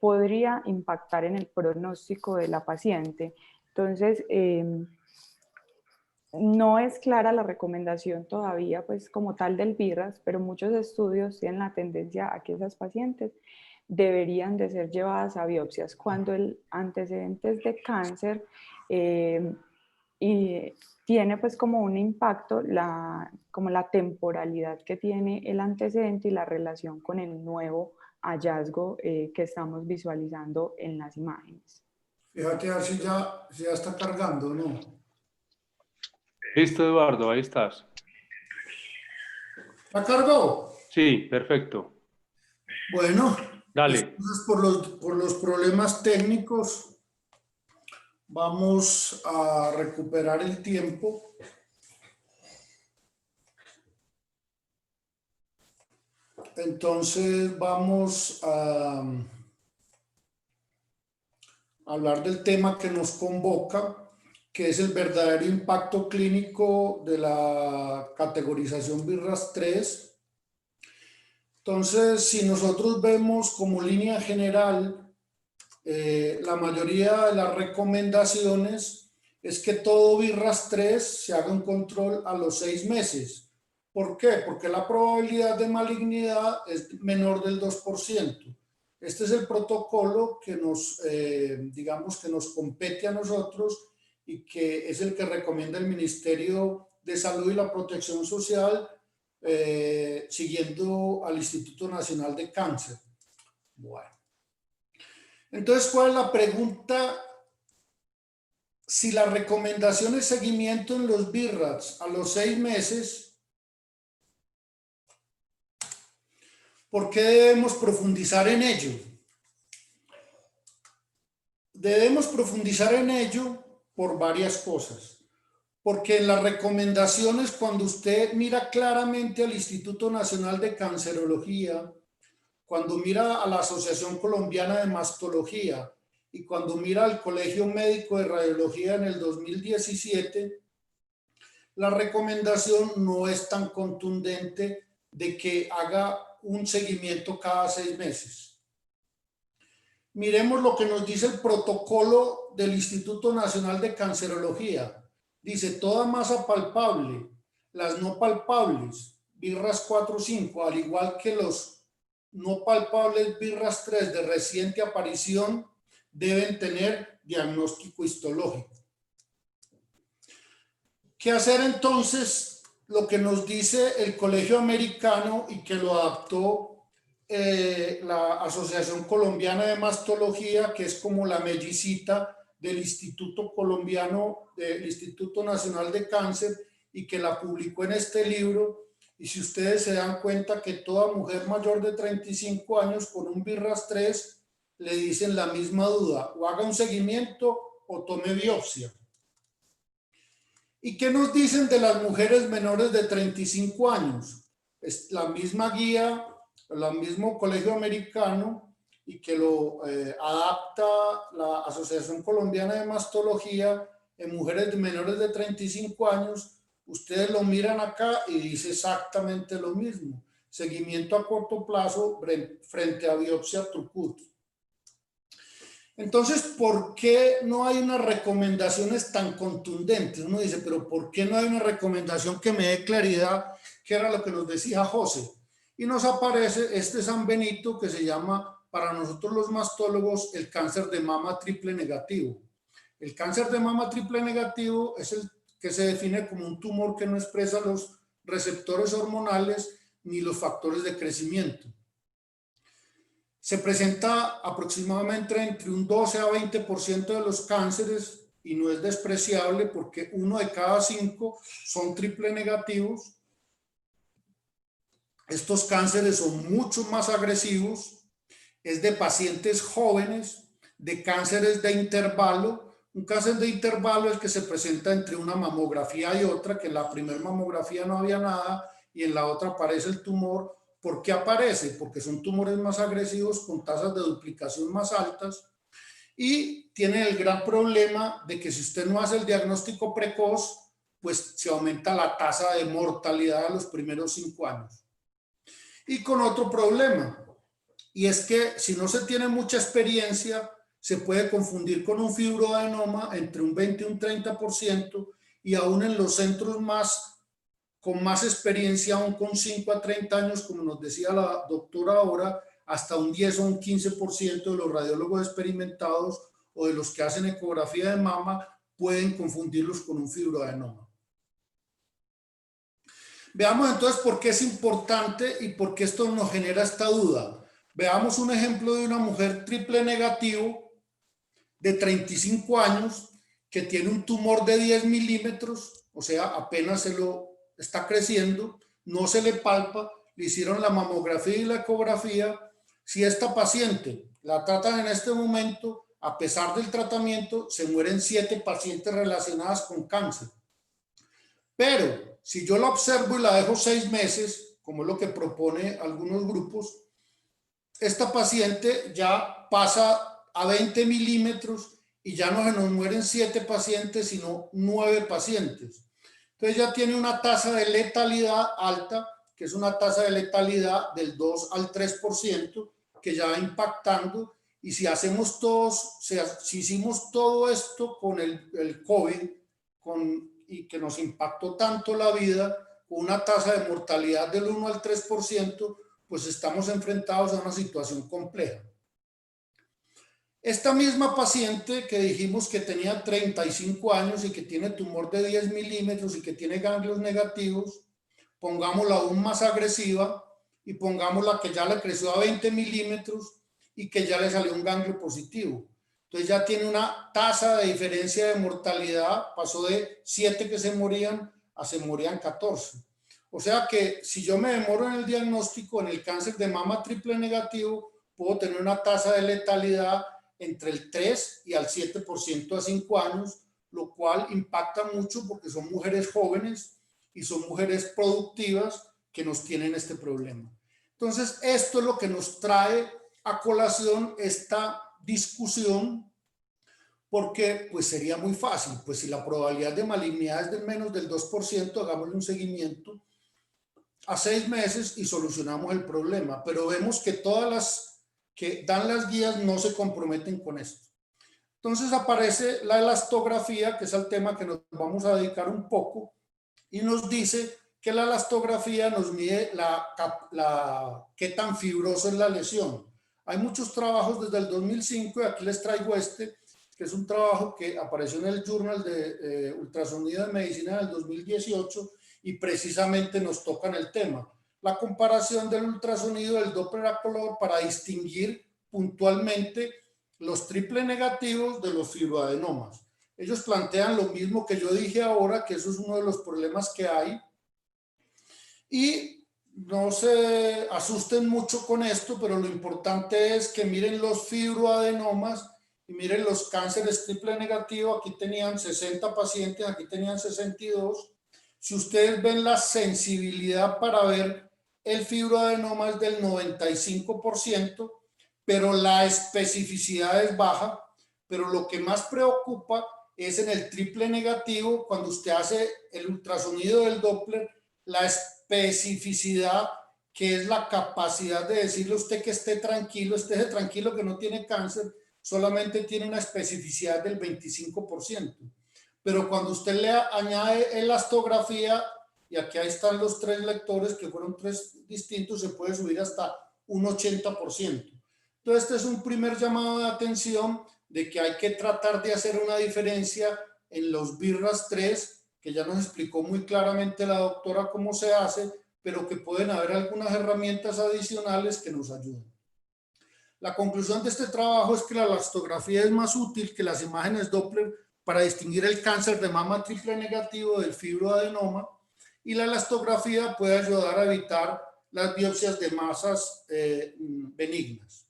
podría impactar en el pronóstico de la paciente. Entonces, no es clara la recomendación todavía, pues como tal del BIRAS, pero muchos estudios tienen la tendencia a que esas pacientes deberían de ser llevadas a biopsias cuando el antecedente es de cáncer y tiene pues como un impacto como la temporalidad que tiene el antecedente y la relación con el nuevo hallazgo que estamos visualizando en las imágenes. Fíjate a ver si ya está cargando o no. Listo, Eduardo, ahí estás. ¿La cargó? Sí, perfecto. Bueno, Dale. entonces por los problemas técnicos vamos a recuperar el tiempo. Entonces vamos a hablar del tema que nos convoca, que es el verdadero impacto clínico de la categorización BIRAS 3. Entonces, si nosotros vemos como línea general, la mayoría de las recomendaciones es que todo BIRAS 3 se haga un control a los 6 meses. ¿Por qué? Porque la probabilidad de malignidad es menor del 2%. Este es el protocolo que nos, digamos, que nos compete a nosotros y que es el que recomienda el Ministerio de Salud y la Protección Social, siguiendo al Instituto Nacional de Cáncer. Bueno. Entonces, ¿cuál es la pregunta? Si la recomendación es seguimiento en los BIRATS a los 6 meses, ¿por qué debemos profundizar en ello? Debemos profundizar en ello por varias cosas. Porque en las recomendaciones, cuando usted mira claramente al Instituto Nacional de Cancerología, cuando mira a la Asociación Colombiana de Mastología y cuando mira al Colegio Médico de Radiología en el 2017, la recomendación no es tan contundente de que haga un seguimiento cada 6 meses. Miremos lo que nos dice el protocolo del Instituto Nacional de Cancerología. Dice, toda masa palpable, las no palpables, BIRRAS 4 o 5, al igual que los no palpables BIRRAS 3 de reciente aparición, deben tener diagnóstico histológico. ¿Qué hacer entonces? Lo que nos dice el Colegio Americano y que lo adaptó la Asociación Colombiana de Mastología, que es como la mellicita del Instituto Colombiano, del Instituto Nacional de Cáncer, y que la publicó en este libro. Y si ustedes se dan cuenta que toda mujer mayor de 35 años con un BIRRAS 3 le dicen la misma duda, o haga un seguimiento o tome biopsia. ¿Y qué nos dicen de las mujeres menores de 35 años? Es la misma guía, el mismo Colegio Americano, y que lo adapta la Asociación Colombiana de Mastología en mujeres menores de 35 años. Ustedes lo miran acá y dice exactamente lo mismo. Seguimiento a corto plazo frente a biopsia Trucut. Entonces, ¿por qué no hay unas recomendaciones tan contundentes? Uno dice, pero ¿por qué no hay una recomendación que me dé claridad? Que era lo que nos decía José. Y nos aparece este San Benito que se llama, para nosotros los mastólogos, el cáncer de mama triple negativo. El cáncer de mama triple negativo es el que se define como un tumor que no expresa los receptores hormonales ni los factores de crecimiento. Se presenta aproximadamente entre un 12 a 20% de los cánceres y no es despreciable porque 1 de cada 5 son triple negativos. Estos cánceres son mucho más agresivos, es de pacientes jóvenes, de cánceres de intervalo. Un cáncer de intervalo es el que se presenta entre una mamografía y otra, que en la primera mamografía no había nada y en la otra aparece el tumor. ¿Por qué aparece? Porque son tumores más agresivos con tasas de duplicación más altas y tiene el gran problema de que si usted no hace el diagnóstico precoz, pues se aumenta la tasa de mortalidad de los primeros 5 años. Y con otro problema, y es que si no se tiene mucha experiencia, se puede confundir con un fibroadenoma entre un 20 y un 30%, y aún en los centros con más experiencia, aún con 5 a 30 años, como nos decía la doctora ahora, hasta un 10 o un 15% de los radiólogos experimentados o de los que hacen ecografía de mama pueden confundirlos con un fibroadenoma. Veamos entonces por qué es importante y por qué esto nos genera esta duda. Veamos un ejemplo de una mujer triple negativo de 35 años que tiene un tumor de 10 milímetros, o sea, apenas se lo está creciendo, no se le palpa, le hicieron la mamografía y la ecografía. Si esta paciente la tratan en este momento, a pesar del tratamiento, se mueren 7 pacientes relacionadas con cáncer. Pero si yo la observo y la dejo 6 meses, como es lo que propone algunos grupos, esta paciente ya pasa a 20 milímetros y ya no se nos mueren 7 pacientes, sino 9 pacientes. Entonces ya tiene una tasa de letalidad alta, que es una tasa de letalidad del 2 al 3%, que ya va impactando. Y si hacemos si hicimos todo esto con el COVID, y que nos impactó tanto la vida, con una tasa de mortalidad del 1 al 3%, pues estamos enfrentados a una situación compleja. Esta misma paciente que dijimos que tenía 35 años y que tiene tumor de 10 milímetros y que tiene ganglios negativos, pongámosla aún más agresiva y pongámosla que ya le creció a 20 milímetros y que ya le salió un ganglio positivo. Entonces ya tiene una tasa de diferencia de mortalidad, pasó de 7 que se morían a se morían 14. O sea que si yo me demoro en el diagnóstico, en el cáncer de mama triple negativo, puedo tener una tasa de letalidad entre el 3 y al 7% a 5 años, lo cual impacta mucho porque son mujeres jóvenes y son mujeres productivas que nos tienen este problema. Entonces, esto es lo que nos trae a colación esta discusión, porque pues sería muy fácil, pues si la probabilidad de malignidad es del menos del 2%, hagámosle un seguimiento a 6 meses y solucionamos el problema, pero vemos que todas las que dan las guías no se comprometen con esto. Entonces aparece la elastografía, que es el tema que nos vamos a dedicar un poco, y nos dice que la elastografía nos mide qué tan fibroso es la lesión. Hay muchos trabajos desde el 2005 y aquí les traigo este, que es un trabajo que apareció en el Journal de Ultrasonido de Medicina del 2018 y precisamente nos tocan el tema. La comparación del ultrasonido del Doppler a color para distinguir puntualmente los triple negativos de los fibroadenomas. Ellos plantean lo mismo que yo dije ahora, que eso es uno de los problemas que hay. Y no se asusten mucho con esto, pero lo importante es que miren los fibroadenomas y miren los cánceres triple negativo. Aquí tenían 60 pacientes, aquí tenían 62. Si ustedes ven la sensibilidad para ver el fibroadenoma es del 95%, pero la especificidad es baja. Pero lo que más preocupa es en el triple negativo, cuando usted hace el ultrasonido del Doppler, la especificidad, que es la capacidad de decirle a usted que esté tranquilo que no tiene cáncer, solamente tiene una especificidad del 25%. Pero cuando usted le añade elastografía, y aquí ahí están los 3 lectores, que fueron 3 distintos, se puede subir hasta un 80%. Entonces, este es un primer llamado de atención de que hay que tratar de hacer una diferencia en los BI-RAS 3, que ya nos explicó muy claramente la doctora cómo se hace, pero que pueden haber algunas herramientas adicionales que nos ayuden. La conclusión de este trabajo es que la elastografía es más útil que las imágenes Doppler para distinguir el cáncer de mama triple negativo del fibroadenoma, y la elastografía puede ayudar a evitar las biopsias de masas benignas.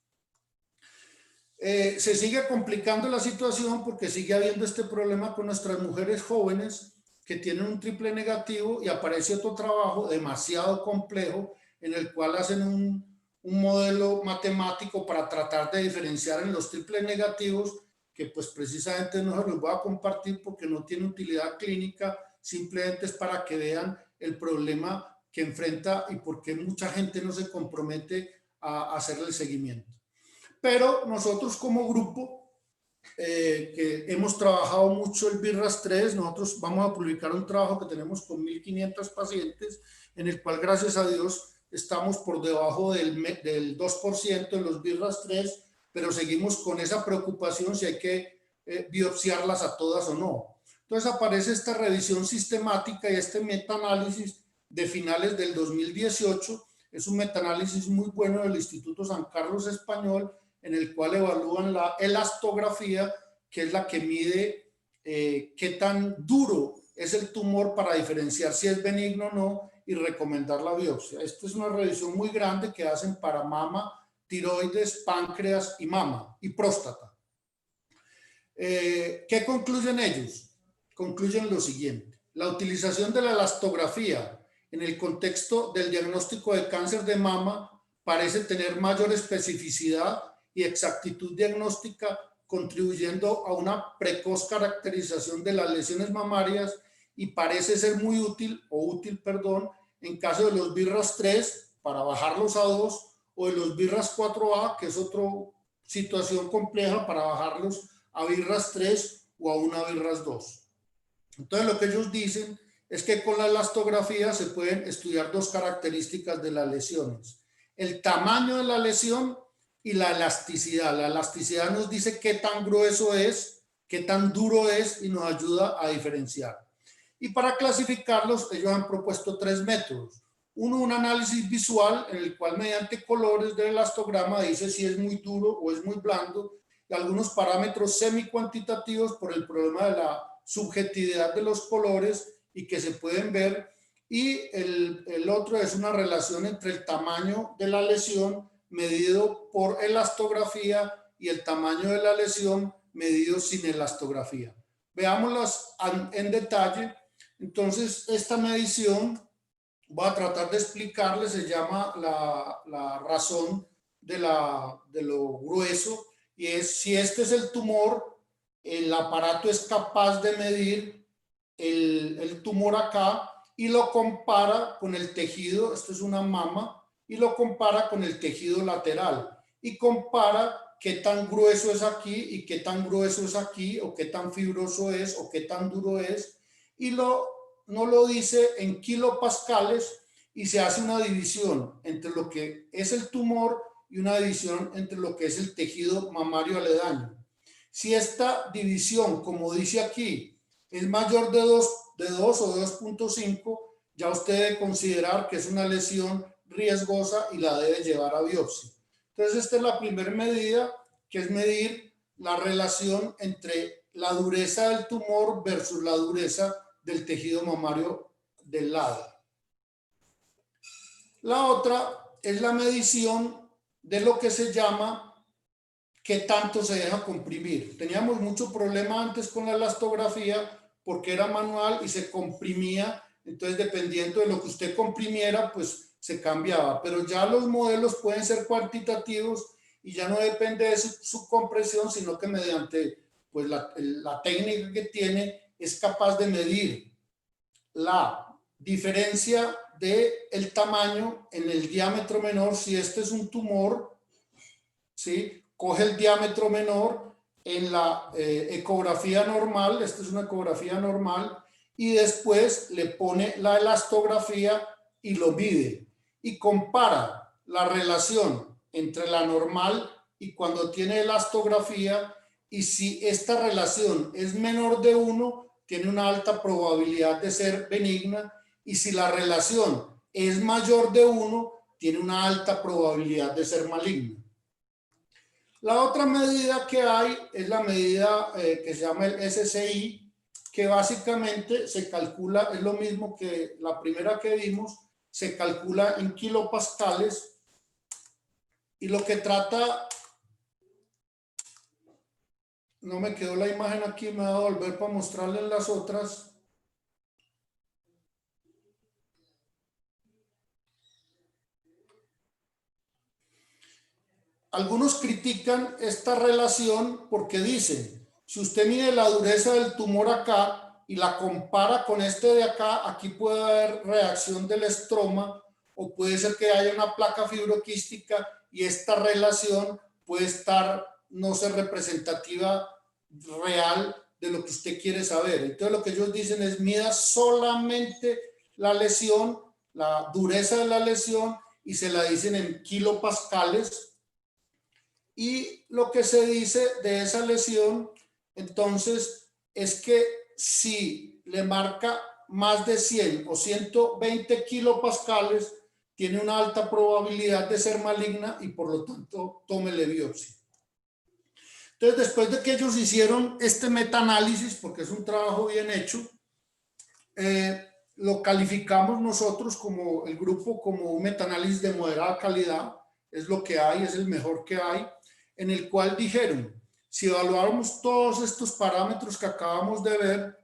Se sigue complicando la situación porque sigue habiendo este problema con nuestras mujeres jóvenes que tienen un triple negativo, y aparece otro trabajo demasiado complejo en el cual hacen un modelo matemático para tratar de diferenciar en los triples negativos, que pues precisamente no se los voy a compartir porque no tiene utilidad clínica, simplemente es para que vean el problema que enfrenta y por qué mucha gente no se compromete a hacerle el seguimiento. Pero nosotros como grupo, que hemos trabajado mucho el BI-RAS 3, nosotros vamos a publicar un trabajo que tenemos con 1.500 pacientes, en el cual gracias a Dios estamos por debajo del 2% en los BI-RAS 3, pero seguimos con esa preocupación si hay que biopsiarlas a todas o no. Entonces aparece esta revisión sistemática y este metaanálisis de finales del 2018. Es un metaanálisis muy bueno del Instituto San Carlos Español, en el cual evalúan la elastografía, que es la que mide qué tan duro es el tumor para diferenciar si es benigno o no y recomendar la biopsia. Esta es una revisión muy grande que hacen para mama, tiroides, páncreas y mama y próstata. ¿Qué concluyen ellos? Concluyen lo siguiente: la utilización de la elastografía en el contexto del diagnóstico de cáncer de mama parece tener mayor especificidad y exactitud diagnóstica, contribuyendo a una precoz caracterización de las lesiones mamarias, y parece ser muy útil en caso de los BI-RAS 3 para bajarlos a 2, o de los BI-RAS 4A, que es otra situación compleja, para bajarlos a BI-RAS 3 o a una BI-RAS 2. Entonces lo que ellos dicen es que con la elastografía se pueden estudiar 2 características de las lesiones: el tamaño de la lesión y la elasticidad. La elasticidad nos dice qué tan grueso es, qué tan duro es y nos ayuda a diferenciar. Y para clasificarlos, ellos han propuesto 3 métodos. Uno, un análisis visual en el cual mediante colores del elastograma dice si es muy duro o es muy blando, y algunos parámetros semi-cuantitativos por el problema de la subjetividad de los colores y que se pueden ver. Y el otro es una relación entre el tamaño de la lesión medido por elastografía y el tamaño de la lesión medido sin elastografía. Veámoslas en detalle. Entonces, esta medición, voy a tratar de explicarles, se llama la razón de lo grueso, y es si este es el tumor, el aparato es capaz de medir el tumor acá y lo compara con el tejido, esto es una mama, y lo compara con el tejido lateral y compara qué tan grueso es aquí y qué tan grueso es aquí, o qué tan fibroso es o qué tan duro es, y no lo dice en kilopascales, y se hace una división entre lo que es el tumor y una división entre lo que es el tejido mamario aledaño. Si esta división, como dice aquí, es mayor de 2 o 2.5, ya usted debe considerar que es una lesión riesgosa y la debe llevar a biopsia. Entonces, esta es la primera medida, que es medir la relación entre la dureza del tumor versus la dureza del tejido mamario del lado. La otra es la medición de lo que se llama qué tanto se deja comprimir. Teníamos mucho problema antes con la elastografía porque era manual y se comprimía, entonces dependiendo de lo que usted comprimiera, pues se cambiaba. Pero ya los modelos pueden ser cuantitativos y ya no depende de su compresión, sino que mediante pues, la técnica que tiene es capaz de medir la diferencia del tamaño en el diámetro menor. Si este es un tumor, ¿sí?, coge el diámetro menor en la ecografía normal, esta es una ecografía normal, y después le pone la elastografía y lo mide y compara la relación entre la normal y cuando tiene elastografía, y si esta relación es menor de 1, tiene una alta probabilidad de ser benigna, y si la relación es mayor de 1, tiene una alta probabilidad de ser maligna. La otra medida que hay es la medida que se llama el SCI, que básicamente se calcula, es lo mismo que la primera que vimos, se calcula en kilopascales, y lo que trata, no me quedó la imagen aquí, me voy a volver para mostrarles las otras. Algunos critican esta relación porque dicen, si usted mide la dureza del tumor acá y la compara con este de acá, aquí puede haber reacción del estroma, o puede ser que haya una placa fibroquística, y esta relación puede no ser representativa real de lo que usted quiere saber. Entonces lo que ellos dicen es mida solamente la lesión, la dureza de la lesión, y se la dicen en kilopascales. Y lo que se dice de esa lesión, entonces, es que si le marca más de 100 o 120 kilopascales, tiene una alta probabilidad de ser maligna y por lo tanto tómele biopsia. Entonces, después de que ellos hicieron este metaanálisis, porque es un trabajo bien hecho, lo calificamos nosotros como el grupo como un metaanálisis de moderada calidad, es lo que hay, es el mejor que hay, en el cual dijeron, si evaluáramos todos estos parámetros que acabamos de ver,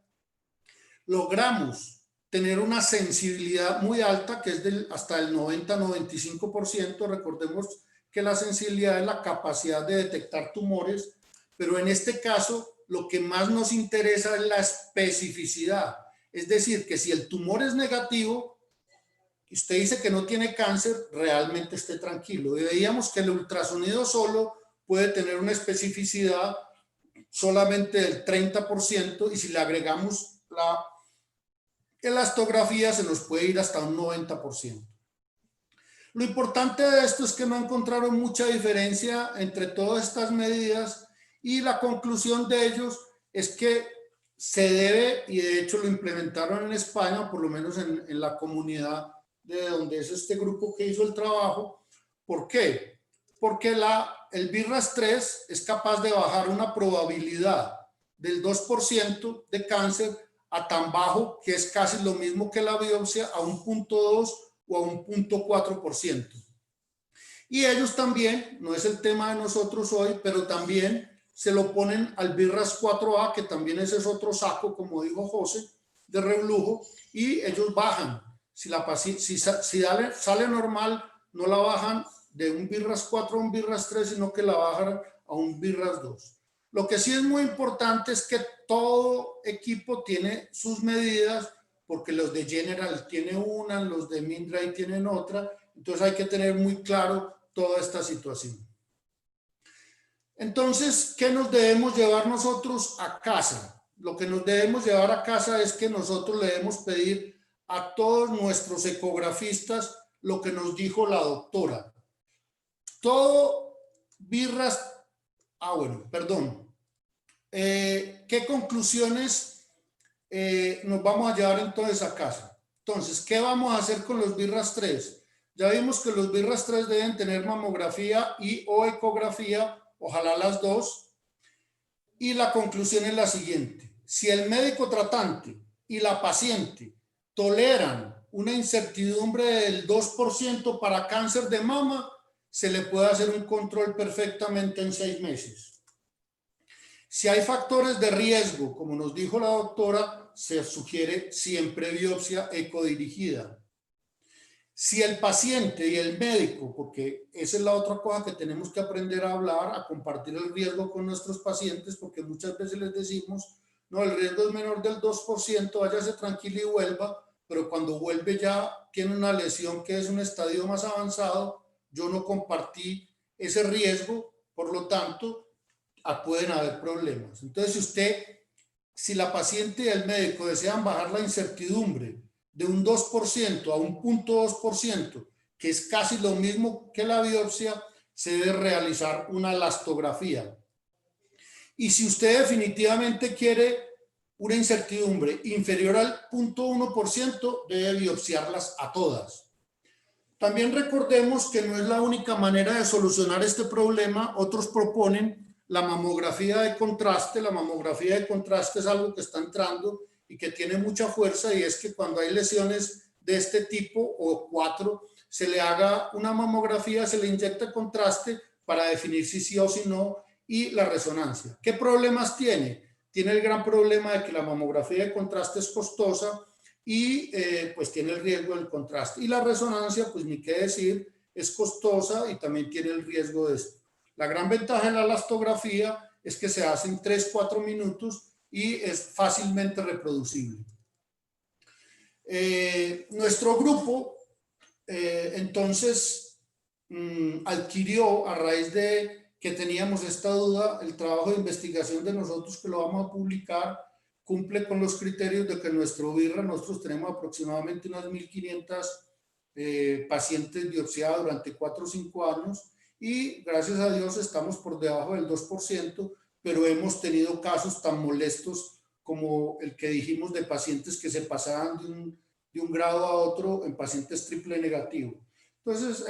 logramos tener una sensibilidad muy alta, que es hasta el 90-95%. Recordemos que la sensibilidad es la capacidad de detectar tumores, pero en este caso lo que más nos interesa es la especificidad. Es decir, que si el tumor es negativo, usted dice que no tiene cáncer, realmente esté tranquilo. Y veíamos que el ultrasonido solo puede tener una especificidad solamente del 30%, y si le agregamos la elastografía se nos puede ir hasta un 90%. Lo importante de esto es que no encontraron mucha diferencia entre todas estas medidas y la conclusión de ellos es que se debe, y de hecho lo implementaron en España, por lo menos en la comunidad de donde es este grupo que hizo el trabajo. ¿Por qué? Porque el BI-RAS 3 es capaz de bajar una probabilidad del 2% de cáncer a tan bajo que es casi lo mismo que la biopsia, a un 0.2 o a un 0.4%. Y ellos también, no es el tema de nosotros hoy, pero también se lo ponen al BI-RAS 4A, que también ese es otro saco, como dijo José, de reflujo, y ellos bajan. Si sale normal, no la bajan de un BI-RAS 4 a un BI-RAS 3, sino que la bajan a un BI-RAS 2. Lo que sí es muy importante es que todo equipo tiene sus medidas, porque los de General tienen una, los de Mindray tienen otra, entonces hay que tener muy claro toda esta situación. Entonces, ¿qué nos debemos llevar nosotros a casa? Lo que nos debemos llevar a casa es que nosotros le debemos pedir a todos nuestros ecografistas lo que nos dijo la doctora. Todo BI-RAS, ¿qué conclusiones nos vamos a llevar entonces a casa? Entonces, ¿qué vamos a hacer con los BI-RAS 3? Ya vimos que los BI-RAS 3 deben tener mamografía y o ecografía, ojalá las dos. Y la conclusión es la siguiente. Si el médico tratante y la paciente toleran una incertidumbre del 2% para cáncer de mama, se le puede hacer un control perfectamente en 6 meses. Si hay factores de riesgo, como nos dijo la doctora, se sugiere siempre biopsia ecodirigida. Si el paciente y el médico, porque esa es la otra cosa que tenemos que aprender a hablar, a compartir el riesgo con nuestros pacientes, porque muchas veces les decimos, no, el riesgo es menor del 2%, váyase tranquilo y vuelva, pero cuando vuelve ya tiene una lesión que es un estadio más avanzado, yo no compartí ese riesgo, por lo tanto, pueden haber problemas. Entonces, si la paciente y el médico desean bajar la incertidumbre de un 2% a un 0.2%, que es casi lo mismo que la biopsia, se debe realizar una elastografía. Y si usted definitivamente quiere una incertidumbre inferior al 0.1%, debe biopsiarlas a todas. También recordemos que no es la única manera de solucionar este problema. Otros proponen la mamografía de contraste. La mamografía de contraste es algo que está entrando y que tiene mucha fuerza, y es que cuando hay lesiones de este tipo o 4, se le haga una mamografía, se le inyecta contraste para definir si sí o si no, y la resonancia. ¿Qué problemas tiene? Tiene el gran problema de que la mamografía de contraste es costosa y pues tiene el riesgo del contraste. Y la resonancia, pues ni qué decir, es costosa y también tiene el riesgo de esto. La gran ventaja de la elastografía es que se hace en 3-4 minutos y es fácilmente reproducible. Nuestro grupo entonces adquirió, a raíz de que teníamos esta duda, el trabajo de investigación de nosotros, que lo vamos a publicar, cumple con los criterios de que nuestro BI-RAS, nosotros tenemos aproximadamente unas 1.500 pacientes biopsiados durante 4 o 5 años, y gracias a Dios estamos por debajo del 2%, pero hemos tenido casos tan molestos como el que dijimos de pacientes que se pasaban de un grado a otro en pacientes triple negativo. Entonces,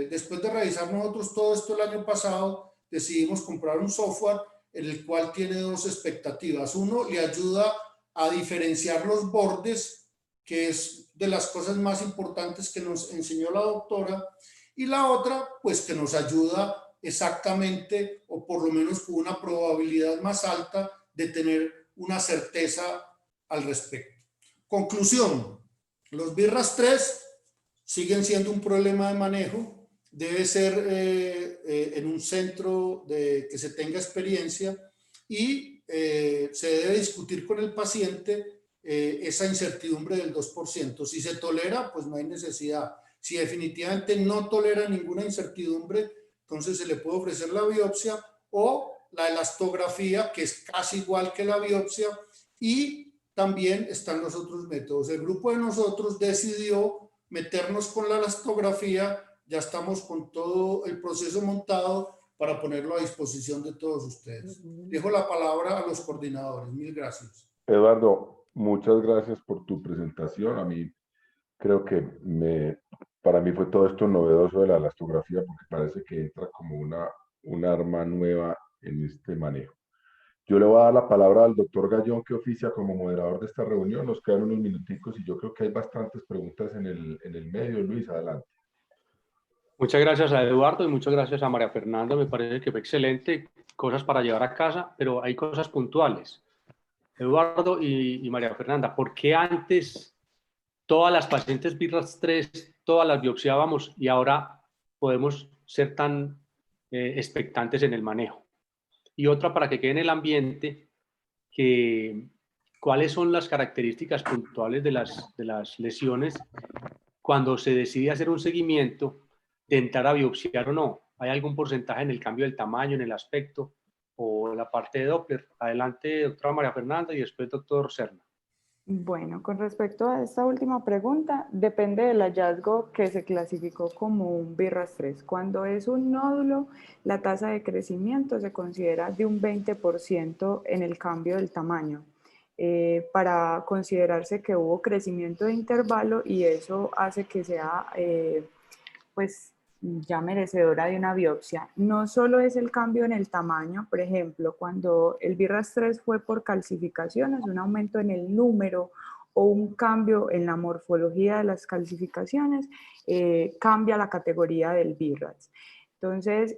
después de revisar nosotros todo esto el año pasado, decidimos comprar un software en el cual tiene 2 expectativas. Uno, le ayuda a diferenciar los bordes, que es de las cosas más importantes que nos enseñó la doctora, y la otra, pues que nos ayuda exactamente, o por lo menos con una probabilidad más alta de tener una certeza al respecto. Conclusión, los BI-RAS 3 siguen siendo un problema de manejo, debe ser en un centro que se tenga experiencia, y se debe discutir con el paciente esa incertidumbre del 2%. Si se tolera, pues no hay necesidad. Si definitivamente no tolera ninguna incertidumbre, entonces se le puede ofrecer la biopsia o la elastografía, que es casi igual que la biopsia, y también están los otros métodos. El grupo de nosotros decidió meternos con la elastografía, ya estamos con todo el proceso montado para ponerlo a disposición de todos ustedes. Dejo la palabra a los coordinadores. Mil gracias. Eduardo, muchas gracias por tu presentación. A mí creo que para mí fue todo esto novedoso de la elastografía porque parece que entra como un arma nueva en este manejo. Yo le voy a dar la palabra al doctor Gallón, que oficia como moderador de esta reunión. Nos quedan unos minuticos y yo creo que hay bastantes preguntas en el medio. Luis, adelante. Muchas gracias a Eduardo y muchas gracias a María Fernanda. Me parece que fue excelente. Cosas para llevar a casa, pero hay cosas puntuales. Eduardo y María Fernanda, ¿por qué antes todas las pacientes BRAF 3, todas las biopsiábamos y ahora podemos ser tan expectantes en el manejo? Y otra, para que quede en el ambiente, ¿cuáles son las características puntuales de las lesiones cuando se decide hacer un seguimiento de entrar a biopsiar o no? ¿Hay algún porcentaje en el cambio del tamaño, en el aspecto o la parte de Doppler? Adelante, doctora María Fernanda, y después doctor Serna. Bueno, con respecto a esta última pregunta, depende del hallazgo que se clasificó como un BRAF 3. Cuando es un nódulo, la tasa de crecimiento se considera de un 20% en el cambio del tamaño, para considerarse que hubo crecimiento de intervalo, y eso hace que sea pues ya merecedora de una biopsia. No solo es el cambio en el tamaño, por ejemplo, cuando el BRAF 3 fue por calcificaciones, un aumento en el número o un cambio en la morfología de las calcificaciones, cambia la categoría del BRAF. Entonces,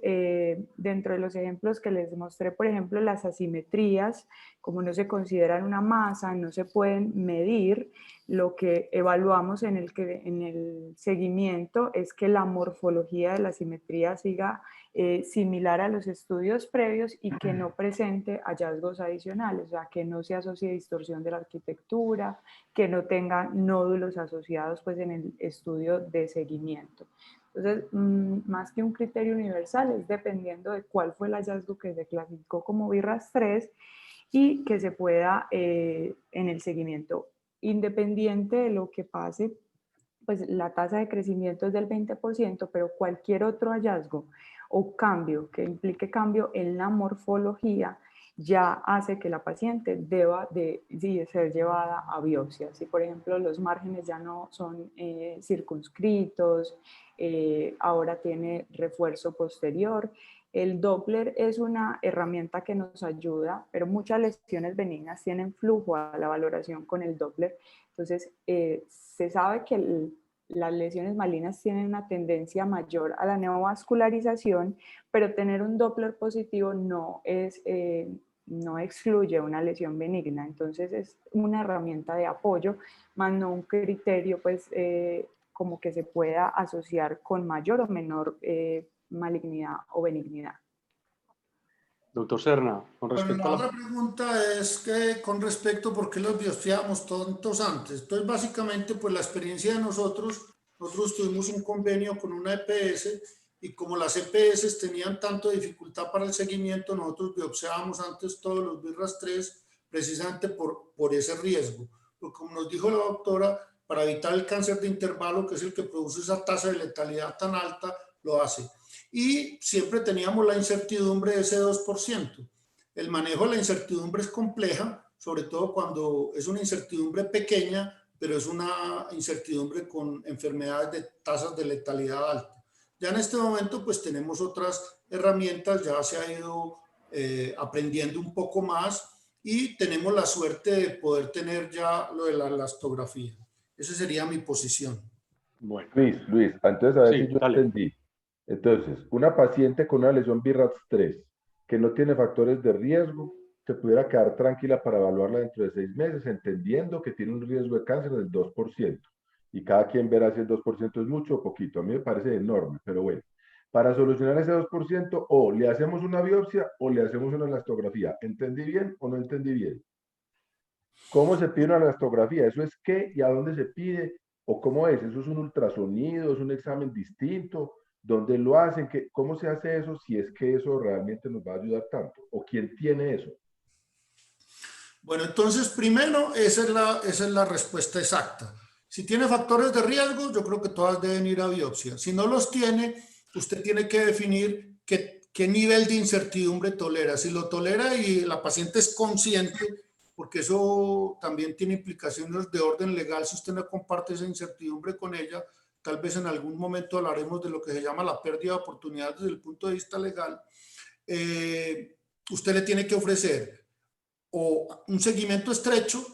dentro de los ejemplos que les mostré, por ejemplo, las asimetrías, como no se consideran una masa, no se pueden medir, lo que evaluamos en el seguimiento es que la morfología de la asimetría siga similar a los estudios previos y que no presente hallazgos adicionales, o sea, que no se asocie a distorsión de la arquitectura, que no tenga nódulos asociados pues, en el estudio de seguimiento. Entonces, más que un criterio universal, es dependiendo de cuál fue el hallazgo que se clasificó como BRAF 3 y que se pueda en el seguimiento. Independiente de lo que pase, pues la tasa de crecimiento es del 20%, pero cualquier otro hallazgo o cambio que implique cambio en la morfología ya hace que la paciente deba de ser llevada a biopsia. Si por ejemplo los márgenes ya no son circunscritos, ahora tiene refuerzo posterior. El Doppler es una herramienta que nos ayuda, pero muchas lesiones benignas tienen flujo a la valoración con el Doppler. Entonces, se sabe que las lesiones malignas tienen una tendencia mayor a la neovascularización, pero tener un Doppler positivo no excluye una lesión benigna. Entonces, es una herramienta de apoyo, más no un criterio, pues, como que se pueda asociar con mayor o menor malignidad o benignidad. Doctor Serna, con respecto la a otra pregunta es que con respecto a por qué los biopsiamos tantos antes. Entonces, básicamente, pues la experiencia de nosotros tuvimos un convenio con una EPS y como las EPS tenían tanto dificultad para el seguimiento, nosotros biopsiábamos antes todos los BRAF 3 precisamente por ese riesgo. Porque como nos dijo la doctora, para evitar el cáncer de intervalo, que es el que produce esa tasa de letalidad tan alta, lo hace. Y siempre teníamos la incertidumbre de ese 2%. El manejo de la incertidumbre es compleja, sobre todo cuando es una incertidumbre pequeña, pero es una incertidumbre con enfermedades de tasas de letalidad alta. Ya en este momento pues tenemos otras herramientas, ya se ha ido aprendiendo un poco más y tenemos la suerte de poder tener ya lo de la elastografía. Esa sería mi posición. Bueno. Luis, entonces a ver si yo dale. entendí. Entonces, una paciente con una lesión BRAF 3 que no tiene factores de riesgo, se pudiera quedar tranquila para evaluarla dentro de 6 meses, entendiendo que tiene un riesgo de cáncer del 2%. Y cada quien verá si el 2% es mucho o poquito. A mí me parece enorme, pero bueno. Para solucionar ese 2%, o le hacemos una biopsia o le hacemos una elastografía. ¿Entendí bien o no entendí bien? ¿Cómo se pide una elastografía? ¿Eso es qué y a dónde se pide? ¿O cómo es? ¿Eso es un ultrasonido? ¿Es un examen distinto? ¿Dónde lo hacen? ¿Cómo se hace eso si es que eso realmente nos va a ayudar tanto? ¿O quién tiene eso? Bueno, entonces primero esa es la respuesta exacta. Si tiene factores de riesgo, yo creo que todas deben ir a biopsia. Si no los tiene, usted tiene que definir qué nivel de incertidumbre tolera. Si lo tolera y la paciente es consciente, porque eso también tiene implicaciones de orden legal, si usted no comparte esa incertidumbre con ella, tal vez en algún momento hablaremos de lo que se llama la pérdida de oportunidades desde el punto de vista legal. Usted le tiene que ofrecer o un seguimiento estrecho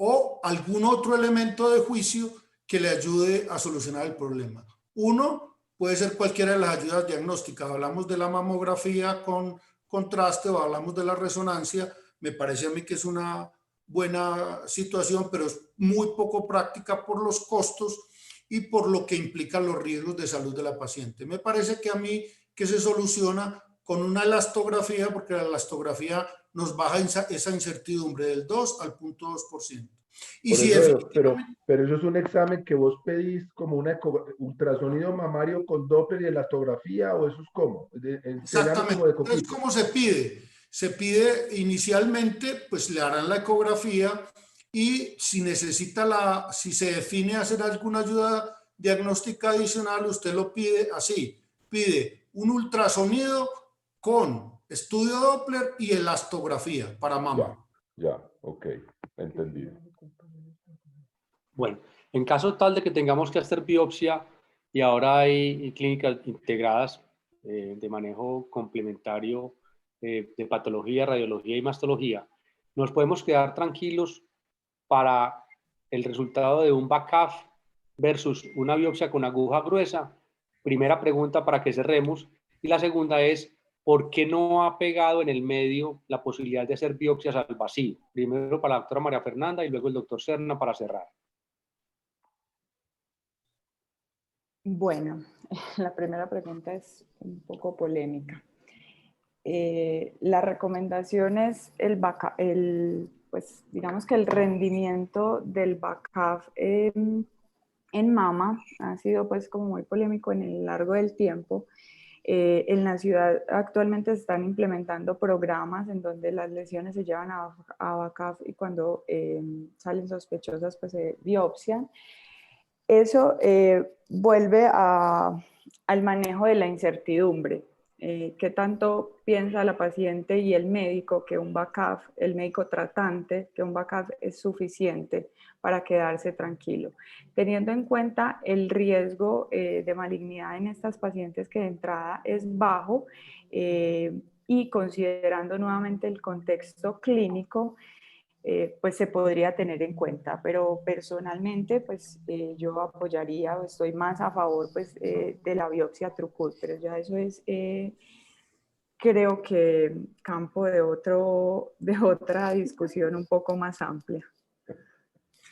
o algún otro elemento de juicio que le ayude a solucionar el problema. Uno puede ser cualquiera de las ayudas diagnósticas. Hablamos de la mamografía con contraste o hablamos de la resonancia. Me parece a mí que es una buena situación, pero es muy poco práctica por los costos y por lo que implican los riesgos de salud de la paciente. Me parece que a mí que se soluciona con una elastografía, porque la elastografía nos baja esa incertidumbre del 2 al 0.2%. Y si pero eso es un examen que vos pedís como un ultrasonido mamario con Doppler y elastografía, ¿o eso es cómo? Exactamente, es como se pide. Se pide inicialmente, pues le harán la ecografía y si necesita si se define hacer alguna ayuda diagnóstica adicional, usted lo pide así. Pide un ultrasonido con estudio Doppler y elastografía para mama. Ya, ok, entendido. Bueno, en caso tal de que tengamos que hacer biopsia y ahora hay clínicas integradas de manejo complementario de patología, radiología y mastología, nos podemos quedar tranquilos para el resultado de un BACAF versus una biopsia con aguja gruesa. Primera pregunta para que cerremos. Y la segunda es, ¿por qué no ha pegado en el medio la posibilidad de hacer biopsias al vacío? Primero para la doctora María Fernanda y luego el doctor Serna para cerrar. Bueno, la primera pregunta es un poco polémica. La recomendación es pues digamos que el rendimiento del BACAF en mama ha sido pues como muy polémico en el largo del tiempo. En la ciudad actualmente se están implementando programas en donde las lesiones se llevan a BACAF y cuando salen sospechosas pues se biopsian. Eso vuelve al manejo de la incertidumbre. ¿Qué tanto piensa la paciente y el médico que un BACAF, el médico tratante, que un BACAF es suficiente para quedarse tranquilo? Teniendo en cuenta el riesgo de malignidad en estas pacientes que de entrada es bajo y considerando nuevamente el contexto clínico, pues se podría tener en cuenta, pero personalmente pues yo apoyaría o estoy más a favor pues de la biopsia Trucut, pero ya eso es creo que campo de otra discusión un poco más amplia.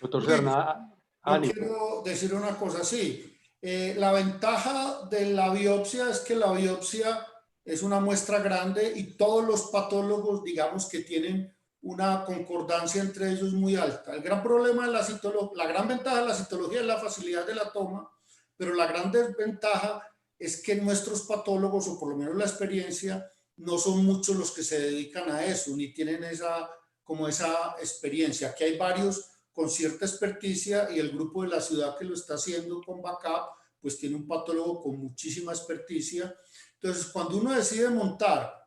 Doctor Serna, yo quiero decir una cosa, sí, la ventaja de la biopsia es que la biopsia es una muestra grande y todos los patólogos digamos que tienen una concordancia entre ellos muy alta. El gran problema de la gran ventaja de la citología es la facilidad de la toma, pero la gran desventaja es que nuestros patólogos, o por lo menos la experiencia, no son muchos los que se dedican a eso, ni tienen esa experiencia. Aquí hay varios con cierta experticia y el grupo de la ciudad que lo está haciendo con BACAF, pues tiene un patólogo con muchísima experticia. Entonces, cuando uno decide montar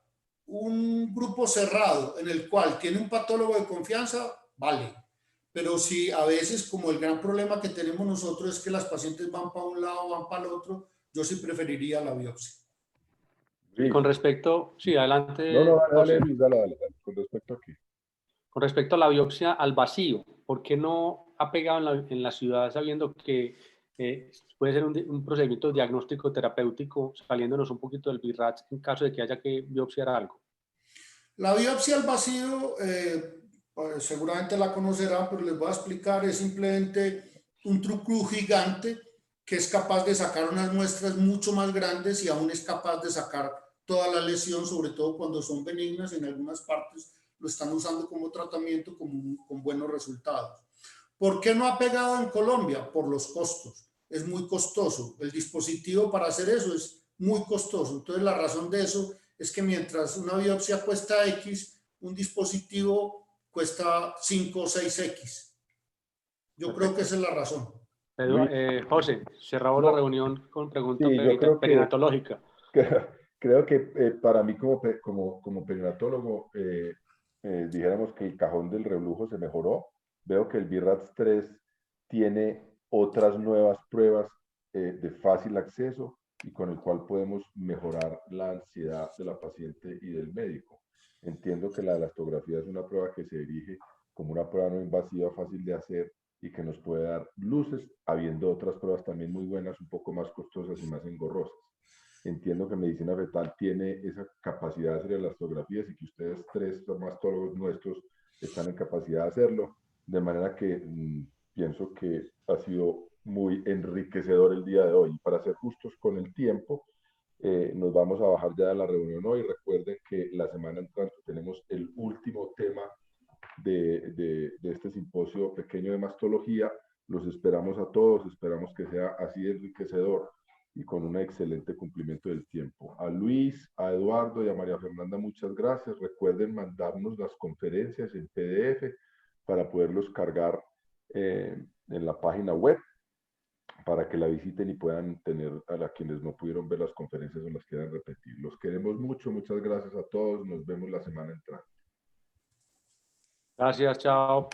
un grupo cerrado en el cual tiene un patólogo de confianza, vale. Pero si a veces, como el gran problema que tenemos nosotros es que las pacientes van para un lado, van para el otro, yo sí preferiría la biopsia. Sí. Con respecto, sí, adelante. No, dale, Luis, dale. Con respecto a qué. Con respecto a la biopsia al vacío, ¿por qué no ha pegado en la ciudad sabiendo que puede ser un procedimiento diagnóstico terapéutico saliéndonos un poquito del BIRATS en caso de que haya que biopsiar algo? La biopsia al vacío, pues seguramente la conocerán, pero les voy a explicar, es simplemente un truco gigante que es capaz de sacar unas muestras mucho más grandes y aún es capaz de sacar toda la lesión, sobre todo cuando son benignas. En algunas partes lo están usando como tratamiento con buenos resultados. ¿Por qué no ha pegado en Colombia? Por los costos. Es muy costoso. El dispositivo para hacer eso es muy costoso. Entonces la razón de eso es que mientras una biopsia cuesta X, un dispositivo cuesta 5 o 6X. Yo creo que esa es la razón. José, cerramos la reunión con pregunta Sí, yo creo que perinatológica. creo que para mí como perinatólogo, dijéramos que el cajón del reblujo se mejoró. Veo que el BIRATS 3 tiene otras nuevas pruebas de fácil acceso y con el cual podemos mejorar la ansiedad de la paciente y del médico. Entiendo que la elastografía es una prueba que se dirige como una prueba no invasiva, fácil de hacer y que nos puede dar luces, habiendo otras pruebas también muy buenas, un poco más costosas y más engorrosas. Entiendo que medicina fetal tiene esa capacidad de hacer elastografías y que ustedes tres mastólogos nuestros están en capacidad de hacerlo, de manera que pienso que ha sido muy enriquecedor el día de hoy. Para ser justos con el tiempo, nos vamos a bajar ya de la reunión hoy. Recuerden que la semana entrante tenemos el último tema de este simposio pequeño de mastología. Los esperamos a todos, esperamos que sea así de enriquecedor y con un excelente cumplimiento del tiempo. A Luis, a Eduardo y a María Fernanda, muchas gracias. Recuerden mandarnos las conferencias en PDF para poderlos cargar en la página web para que la visiten y puedan tener a quienes no pudieron ver las conferencias o las quieran repetir. Los queremos mucho, muchas gracias a todos. Nos vemos la semana entrante. Gracias, chao.